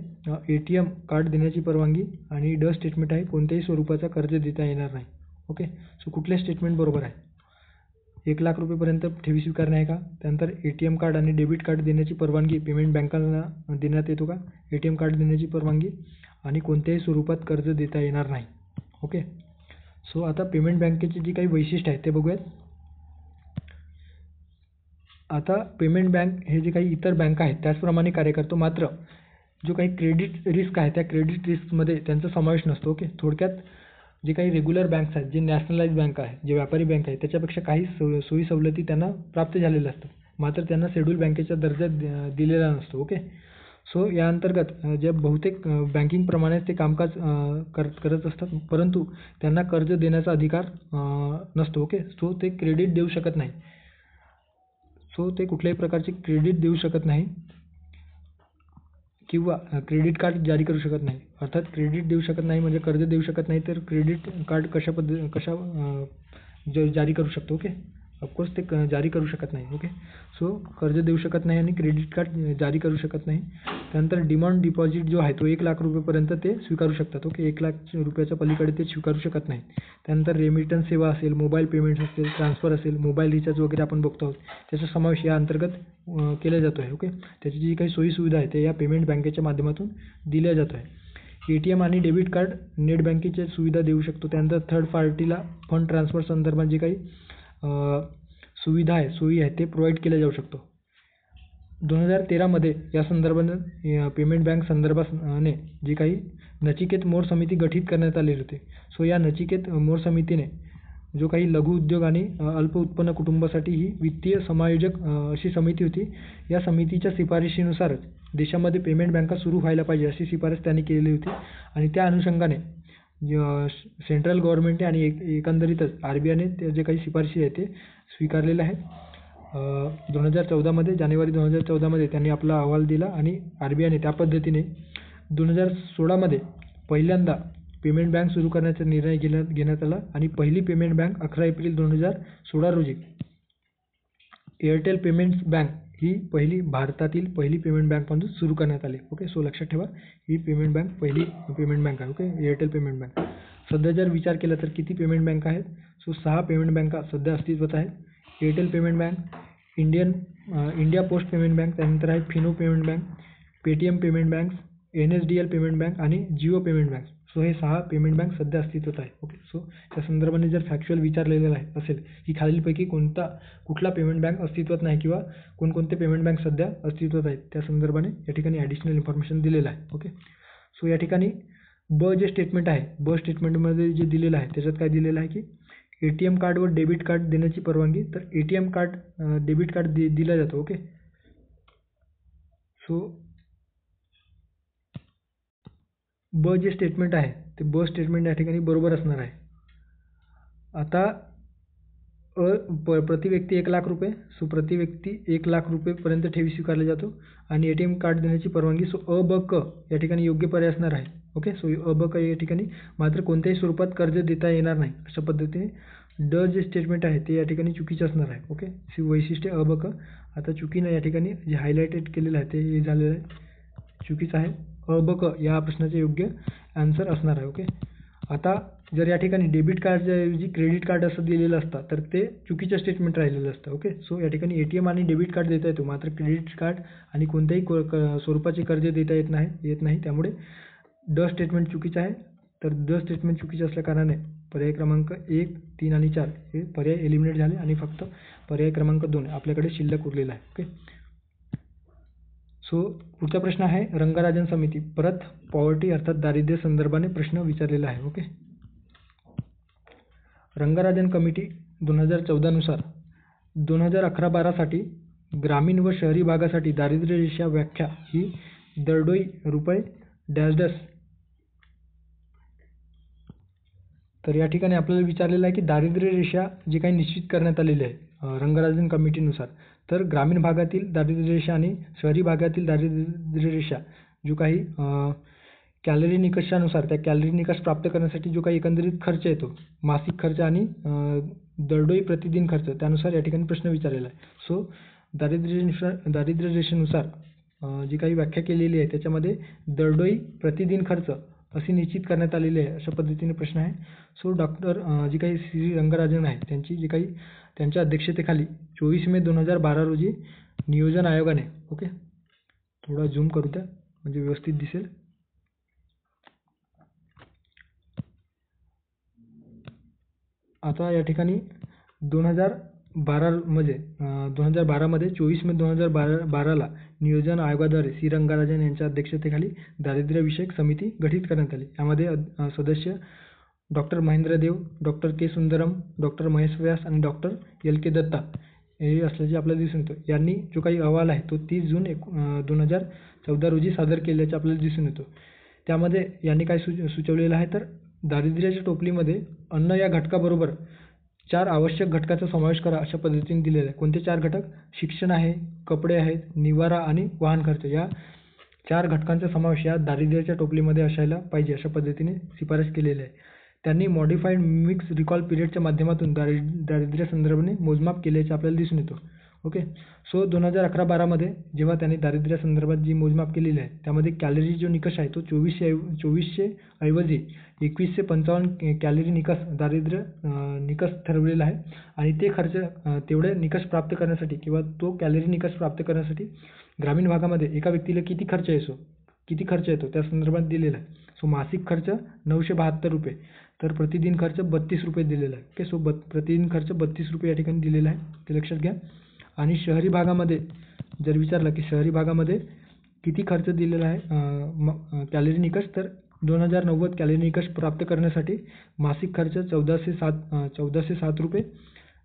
ATM कार्ड देण्याची परवानगी. आणि ड स्टेटमेंट आहे कोणत्याही स्वरूपाचा कर्ज देता येणार नाही. ओके, सो कुठले स्टेटमेंट बरोबर आहे? 1 लाख रुपयेपर्यंत ठेवी स्वीकारणे आहे का? त्यानंतर ATM कार्ड आणि डेबिट कार्ड देण्याची परवानगी पेमेंट बँकांना देण्यात येतो का? ATM कार्ड देण्याची परवानगी आणि कोणत्याही स्वरूपात कर्ज देता येणार नाही. ओके, सो आता पेमेंट बँकेची जी काही वैशिष्ट्य आहे ते बघूयात. आता पेमेंट बँक हे जे काही इतर बँका आहेत त्याचप्रमाणे कार्य करतो, मात्र जो काही क्रेडिट रिस्क आहे त्या क्रेडिट रिस्कमध्ये त्यांचा समावेश नसतो. ओके, थोडक्यात जे काही रेग्युलर बँक्स आहेत, जे नॅशनलाइज बँक आहे, जे व्यापारी बँक आहे, त्याच्यापेक्षा काही सोयी सवलती त्यांना प्राप्त झालेल्या असतात, मात्र त्यांना शेड्यूल बँकेचा दर्जा दिलेला नसतो. ओके, सो या अंतर्गत जे बहुतेक बँकिंगप्रमाणेच ते कामकाज करत असतात, परंतु त्यांना कर्ज देण्याचा अधिकार नसतो. ओके, सो ते क्रेडिट देऊ शकत नाही. सो ते कुठल्याही प्रकारचे क्रेडिट देऊ शकत नाही किंवा क्रेडिट कार्ड जारी करू शकत नाही. अर्थात क्रेडिट देऊ शकत नाही म्हणजे कर्ज देऊ शकत नाही, तर क्रेडिट कार्ड कशा जारी करू शकतो? ओके, ऑफकोर्स ते जारी करू शकत नाही. ओके, सो कर्ज देऊ शकत नाही आणि क्रेडिट कार्ड जारी करू शकत नाही. त्यानंतर डिमांड डिपॉझिट जो आहे तो 1 लाख रुपयेपर्यंत ते स्वीकारू शकतात. ओके, 1 लाख रुपयाच्या पलीकडे ते स्वीकारू शकत नाही. त्यानंतर रेमिटन्स सेवा असेल, मोबाईल पेमेंट्स असेल, ट्रान्सफर असेल, मोबाईल रिचार्ज वगैरे आपण बघतो आहोत, त्याचा समावेश या अंतर्गत केला जातो आहे. ओके, त्याची जी काही सोयी सुविधा आहे ते या पेमेंट बँकेच्या माध्यमातून दिल्या जातो आहे. ATM आणि डेबिट कार्ड नेट बँकेची सुविधा देऊ शकतो. त्यानंतर थर्ड पार्टीला फंड ट्रान्सफर संदर्भात जे काही सुविधा आहे, सोयी आहे ते प्रोव्हाइड केल्या जाऊ शकतो. 2013 मध्ये या संदर्भाने पेमेंट बँक संदर्भाने जे काही नचिकेत मोर समिती गठीत करण्यात आलेली होती. सो या नचिकेत मोर समितीने जो काही लघु उद्योग आणि अल्प उत्पन्न कुटुंबासाठी ही वित्तीय समायोजक अशी समिती होती. या समितीच्या शिफारशीनुसारच देशामध्ये पेमेंट बँका सुरू व्हायला पाहिजे अशी शिफारस त्यांनी केलेली होती आणि त्या अनुषंगाने सेंट्रल गव्हर्नमेंटने आणि एकंदरीतच RBIने ते जे काही शिफारशी आहे ते स्वीकारलेल्या आहेत. 2014 मध्ये जानेवारी 2014 मध्ये त्यांनी आपला अहवाल दिला आणि RBIने त्या पद्धतीने 2016 मध्ये पहिल्यांदा पेमेंट बँक सुरू करण्याचा निर्णय घेण्यात आला आणि पहिली पेमेंट बँक 11 एप्रिल 2016 रोजी एअरटेल पेमेंट्स बँक ही भारतातील पहिली पेमेंट बँक म्हणून सुरू करण्यात आली. ओके, सो लक्षात ठेवा ही पेमेंट बँक पहिली पेमेंट बँक आहे. Okay, Airtel payment bank. सध्या जर विचार केला तर किती पेमेंट बँक आहेत? सो 6 पेमेंट बँका सध्या अस्तित्वात आहेत. Airtel payment bank, India post payment bank, त्यानंतर आहे Fino payment bank, Paytm payment bank, NSDL payment bank आणि जिओ पेमेंट बँक. सो हे 6 पेमेंट बँक सध्या अस्तित्वात आहे. ओके, सो त्या संदर्भाने जर फॅक्च्युअल विचारलेलं असेल की खालीलपैकी कुठला पेमेंट बँक अस्तित्वात नाही किंवा कोणकोणते पेमेंट बँक सध्या अस्तित्वात आहेत, त्या संदर्भाने या ठिकाणी ॲडिशनल इन्फॉर्मेशन दिलेलं आहे. ओके, सो या ठिकाणी ब जे स्टेटमेंट आहे, ब स्टेटमेंटमध्ये जे दिलेलं आहे त्याच्यात काय दिलेलं आहे की ATM कार्डवर डेबिट कार्ड देण्याची परवानगी. तर ATM कार्ड डेबिट कार्ड दिला जातो. ओके, सो ब जे स्टेटमेंट आहे ते ब स्टेटमेंट या ठिकाणी बरोबर असणार आहे. आता प्रति व्यक्ती 1 लाख रुपये. सो प्रति व्यक्ती 1 लाख रुपयेपर्यंत ठेवी स्वीकारला जातो आणि ATM कार्ड देण्याची परवानगी. सो अ, ब, क या ठिकाणी योग्य पर्याय असणार आहे. ओके, सो अ, ब, क या ठिकाणी मात्र कोणत्याही स्वरूपात कर्ज देता येणार नाही अशा पद्धतीने ड जे स्टेटमेंट आहे ते या ठिकाणी चुकीचे असणार आहे. ओके, सी वैशिष्ट्य अ, ब, क. आता चुकीनं या ठिकाणी जे हायलाइटेड केलेलं आहे ते झालेलं आहे, चुकीचं आहे. अ, ब, क या प्रश्नाचे योग्य आन्सर असणार आहे. ओके, आता जर या ठिकाणी डेबिट कार्डच्या ऐवजी क्रेडिट कार्ड असं दिलेलं असतं तर ते चुकीचं स्टेटमेंट राहिलेलं असतं. ओके, सो या ठिकाणी ATM आणि डेबिट कार्ड देता येतो, मात्र क्रेडिट कार्ड आणि कोणत्याही स्वरूपाचे कर्ज देता येत नाही. त्यामुळे ड स्टेटमेंट चुकीचं आहे. तर ड स्टेटमेंट चुकीचं असल्या कारणाने पर्याय क्रमांक 1, 3 आणि 4 हे पर्याय एलिमिनेट झाले आणि फक्त पर्याय क्रमांक 2 आपल्याकडे शिल्लक उरलेला आहे. ओके, सो पुढचा प्रश्न आहे रंगराजन समिती, परत पॉवर्टी अर्थात दारिद्र्य संदर्भाने प्रश्न विचारलेला आहे. ओके, रंगराजन कमिटी 2014 नुसार 2011-12 ग्रामीण व शहरी भागासाठी दारिद्र्य रेषा व्याख्या ही दरडोई रुपये डॅश डॅश. तर या ठिकाणी आपल्याला विचारलेलं आहे की दारिद्र्य रेषा जी काही निश्चित करण्यात आलेली आहे रंगराजन कमिटीनुसार, तर ग्रामीण भागातील दारिद्र्य रेषा आणि शहरी भागातील दारिद्र्य रेषा जो काही कॅलरी निकषानुसार त्या कॅलरी निकष प्राप्त करण्यासाठी जो काही एकंदरीत खर्च येतो, मासिक खर्च आणि दरडोई प्रतिदिन खर्च, त्यानुसार या ठिकाणी प्रश्न विचारलेला आहे. सो दारिद्र्य रेषेनुसार जी काही व्याख्या केलेली आहे त्याच्यामध्ये दरडोई प्रतिदिन खर्च अशी निश्चित करण्यात आलेली आहे, अशा पद्धतीने प्रश्न आहे. सो डॉक्टर जी काही श्री रंगराजन आहे त्यांची जी काही त्यांच्या अध्यक्षतेखाली 24 मे 2012 रोजी नियोजन आयोगाने, ओके थोडा झूम करू द्या म्हणजे व्यवस्थित दिसेल. आता या ठिकाणी 2012 मध्ये 24 मे 2012ला नियोजन आयोगाद्वारे सी रंगराजन यांच्या अध्यक्षतेखाली दारिद्र्यविषयक समिती गठीत करण्यात आली. यामध्ये सदस्य डॉक्टर महेंद्र देव, डॉक्टर के सुंदरम, डॉक्टर महेश व्यास आणि डॉक्टर LK दत्ता हे असल्याचे आपल्याला दिसून येतो. यांनी जो काही अहवाल आहे तो 30 जून 2014 रोजी सादर केल्याचे आपल्याला दिसून येतो. त्यामध्ये यांनी काय सुचवलेलं आहे तर दारिद्र्याच्या टोपलीमध्ये अन्न या घटकाबरोबर 4 आवश्यक घटकाचा समावेश करा अशा पद्धतीने दिलेलं आहे. कोणते 4 घटक? शिक्षण आहे, कपडे आहेत, निवारा आणि वाहन खर्च, या 4 घटकांचा समावेश या दारिद्र्याच्या टोपलीमध्ये असायला पाहिजे अशा पद्धतीने शिफारस केलेली आहे. त्यांनी मॉडिफाईड मिक्स रिकॉल पिरियडच्या माध्यमातून दारिद्र्य संदर्भाने मोजमाप केल्याचे आपल्याला दिसून येतो. ओके, सो 2011-12 मध्ये जेव्हा त्यांनी दारिद्र्य संदर्भात जी मोजमाप केलेली आहे त्यामध्ये कॅलरी जो निकष आहे तो 2400 ऐवजी 2155 कॅलरी निकष दारिद्र्य निकष ठरवलेला आहे. आणि ते खर्च तेवढे निकष प्राप्त करण्यासाठी किंवा तो कॅलरी निकष प्राप्त करण्यासाठी ग्रामीण भागामध्ये एका व्यक्तीला किती खर्च येतो त्या संदर्भात दिलेला आहे. सो मासिक खर्च 972 रुपये, तर प्रतिदिन खर्च 32 रुपये दिलेला आहे. ओके, सो प्रतिदिन खर्च 32 रुपये या ठिकाणी दिलेला आहे, ते लक्षात घ्या. आणि शहरी भागामध्ये जर विचारलं की शहरी भागामध्ये किती खर्च दिलेला आहे कॅलरी निकष, तर 2090 कॅलरी निकष प्राप्त करण्यासाठी मासिक खर्च 1407 रुपये,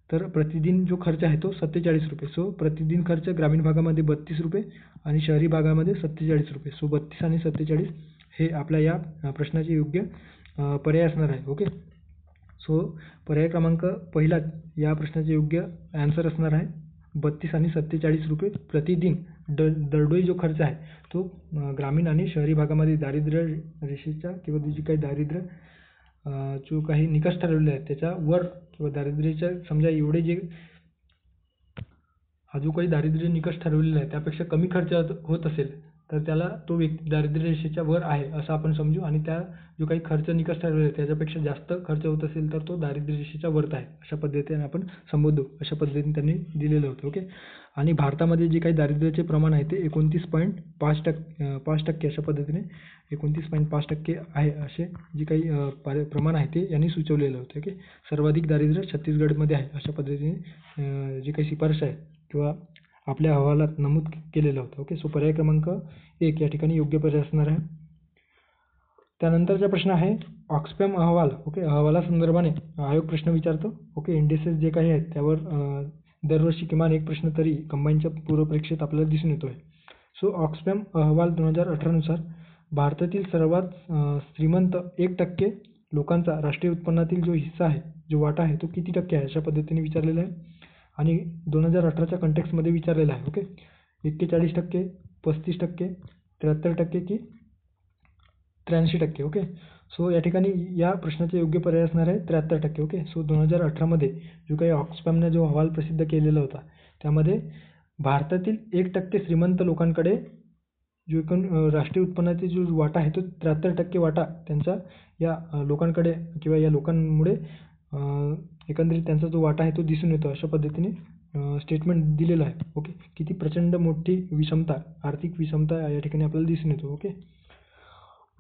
तर प्रतिदिन जो खर्च आहे तो 47 रुपये. सो प्रतिदिन खर्च ग्रामीण भागामध्ये 32 रुपये आणि शहरी भागामध्ये 47 रुपये. सो 32 आणि 47 हे आपल्या या प्रश्नाचे योग्य पर्याय असणार आहे. ओके, सो पर्याय क्रमांक पहिला या प्रश्नाचे योग्य आन्सर असणार आहे 32 आणि 47 रुपये प्रतिदिन. दरडोई जो खर्च आहे तो ग्रामीण आणि शहरी भागामध्ये दारिद्र्य रेषेच्या किंवा जी काही दारिद्र्य जो काही निकष ठरवलेले आहेत त्याच्यावर किंवा दारिद्र्याच्या समजा एवढे जे हा जो काही दारिद्र्य निकष ठरवलेला आहे त्यापेक्षा कमी खर्च होत असेल तर त्याला तो व्यक्ती दारिद्र्य रेषेच्या वर आहे असं आपण समजू. आणि त्या जो काही खर्च निकष ठरवलेला आहे त्याच्यापेक्षा जास्त खर्च होत असेल तर तो दारिद्र्य रेषेच्या वरत आहे अशा पद्धतीने आपण संबोधू, अशा पद्धतीने त्यांनी दिलेलं होतं. ओके, आणि भारतामध्ये जे काही दारिद्र्याचे प्रमाण आहे ते 29.5% अशा पद्धतीने 29.5% आहे असे जे काही प्रमाण आहे ते यांनी सुचवलेलं होतं. ओके, सर्वाधिक दारिद्र्य छत्तीसगडमध्ये आहे अशा पद्धतीने जी काही शिफारस आहे किंवा आपल्या अहवालात नमूद केलेलं होतं. ओके, सो पर्याय क्रमांक 1 या ठिकाणी योग्य पर्याय असणार आहे. त्यानंतरचा प्रश्न आहे ऑक्सफॅम अहवाल. ओके, अहवालासंदर्भाने आयोग प्रश्न विचारतो. ओके, इंडेसेस जे काही आहेत त्यावर दरवर्षी किमान एक प्रश्न तरी कंबाईनच्या पूर्वपरीक्षेत आपल्याला दिसून येतोय. सो ऑक्सफॅम अहवाल 2018 नुसार भारतातील सर्वात श्रीमंत 1% लोकांचा राष्ट्रीय उत्पन्नातील जो हिस्सा आहे, जो वाटा आहे तो किती टक्के आहे अशा पद्धतीने विचारलेला आहे. आणि 2018च्या कंटेक्स्टमध्ये विचारलेला आहे. ओके, 41%, 35%, 73% की 83%. ओके, सो या ठिकाणी या प्रश्नाचे योग्य पर्याय असणार आहे 73%. ओके, सो 2018मध्ये जो काही ऑक्सफॅमने जो अहवाल प्रसिद्ध केलेला होता त्यामध्ये भारतातील 1% श्रीमंत लोकांकडे जो एकूण राष्ट्रीय उत्पन्नाचा जो वाटा आहे तो 73% वाटा त्यांचा या लोकांकडे किंवा या लोकांमुळे एकंदरीत त्यांचा जो वाटा आहे तो दिसून येतो. अशा पद्धतीने स्टेटमेंट दिलेलं आहे. ओके, किती प्रचंड मोठी विषमता, आर्थिक विषमता या ठिकाणी आपल्याला दिसून येतो. ओके,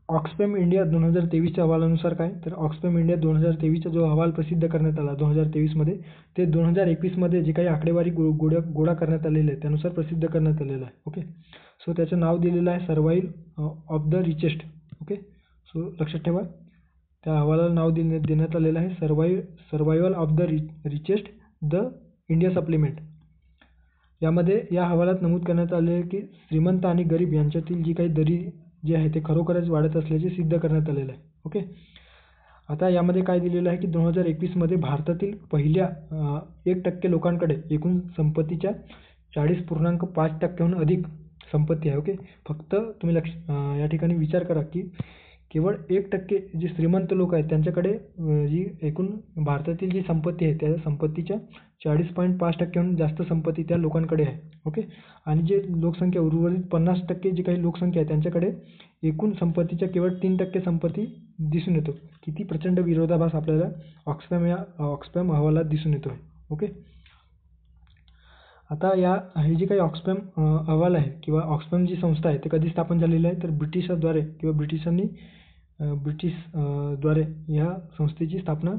ऑक्सफॅम इंडिया 2023च्या अहवालानुसार काय, तर ऑक्सफॅम इंडिया 2023चा जो अहवाल प्रसिद्ध करण्यात आला 2023मध्ये, ते 2021मध्ये जे काही आकडेवारी गोळा करण्यात आलेली आहे त्यानुसार प्रसिद्ध करण्यात आलेलं आहे. ओके, सो त्याचं नाव दिलेलं आहे survival of the richest. Okay, so लक्षात ठेवा, त्या अहवालाला नाव देण्यात आलेलं आहे survival of the richest the India supplement. यामध्ये या अहवालात नमूद करण्यात आले आहे की श्रीमंत आणि गरीब यांच्यातील जी काही दरी जे आहे ते खरोखरच वाढत असल्याचे सिद्ध करण्यात आलेलं आहे. ओके, आता यामध्ये काय दिलेलं आहे की 2021मध्ये भारतातील पहिल्या 1% लोकांकडे एकूण संपत्तीच्या 40.5%हून अधिक संपत्ती आहे. ओके, फक्त तुम्ही या ठिकाणी विचार करा की केवळ 1% जे श्रीमंत लोक आहेत त्यांच्याकडे जी एकूण भारतातील जी संपत्ती आहे त्या संपत्तीच्या 40.5%हून जास्त संपत्ती त्या लोकांकडे आहे. ओके, आणि जे लोकसंख्या उर्वरित 50% जी काही लोकसंख्या आहे त्यांच्याकडे एकूण संपत्तीच्या केवळ 3% संपत्ती दिसून येतो. किती प्रचंड विरोधाभास आपल्याला ऑक्सफॅम अहवालात दिसून येतो आहे. ओके, आता हे जे काही ऑक्सफॅम अहवाल आहे किंवा ऑक्सफॅम जी संस्था आहे ते कधी स्थापन झालेली आहे, तर ब्रिटिशांद्वारे किंवा ब्रिटिशद्वारे ह्या संस्थेची स्थापना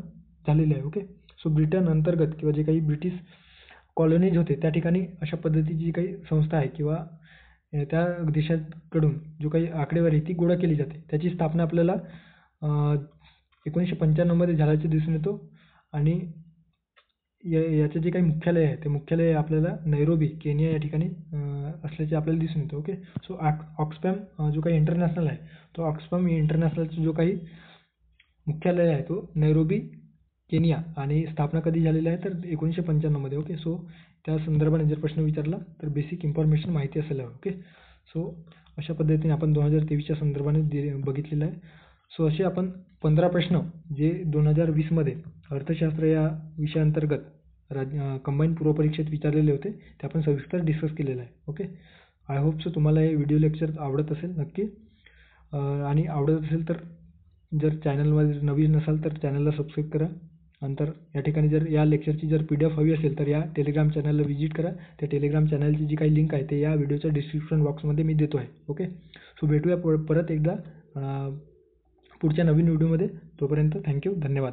झालेली आहे. ओके, सो ब्रिटन अंतर्गत किंवा जे काही ब्रिटिश कॉलनीज होते त्या ठिकाणी अशा पद्धतीची जी काही संस्था आहे किंवा त्या देशाकडून जो काही आकडेवारी ती गोळा केली जाते त्याची स्थापना आपल्याला 1995मध्ये झाल्याचे दिसून येतो. आणि याचे जे काही मुख्यालय आहे ते मुख्यालय आपल्याला नैरोबी केनिया या ठिकाणी असल्याचे आपल्याला दिसून येतं. ओके, सो ऑक्सफॅम जो काही इंटरनॅशनल आहे तो ऑक्सफॅम इंटरनॅशनलचा जो काही मुख्यालय आहे तो नैरोबी केनिया आणि स्थापना कधी झालेली आहे तर 1995मध्ये. ओके, सो त्या संदर्भाने जर प्रश्न विचारला तर बेसिक इन्फॉर्मेशन माहिती असायला हवी. ओके, सो अशा पद्धतीने आपण 2023च्या संदर्भाने बघितलेलं आहे. सो असे आपण 15 प्रश्न जे 2020मध्ये अर्थशास्त्र या विषयाअंतर्गत कंबाईन पूर्वपरीक्षेत विचारलेले होते ते आपण सविस्तर डिस्कस केलेलं आहे. ओके, आय होप सो तुम्हाला हे व्हिडिओ लेक्चर आवडत असेल नक्की, आणि आवडत असेल तर जर चॅनलमध्ये नवीन नसाल तर चॅनलला सबस्क्राईब करा. नंतर या ठिकाणी जर या लेक्चरची जर PDF हवी असेल तर या टेलिग्राम चॅनलला व्हिजिट करा. त्या टेलिग्राम चॅनलची जी काही लिंक आहे ते या व्हिडिओच्या डिस्क्रिप्शन बॉक्समध्ये मी देतो आहे. ओके, सो भेटूया परत एकदा पुढच्या नवीन व्हिडिओमध्ये. तोपर्यंत थँक्यू, धन्यवाद.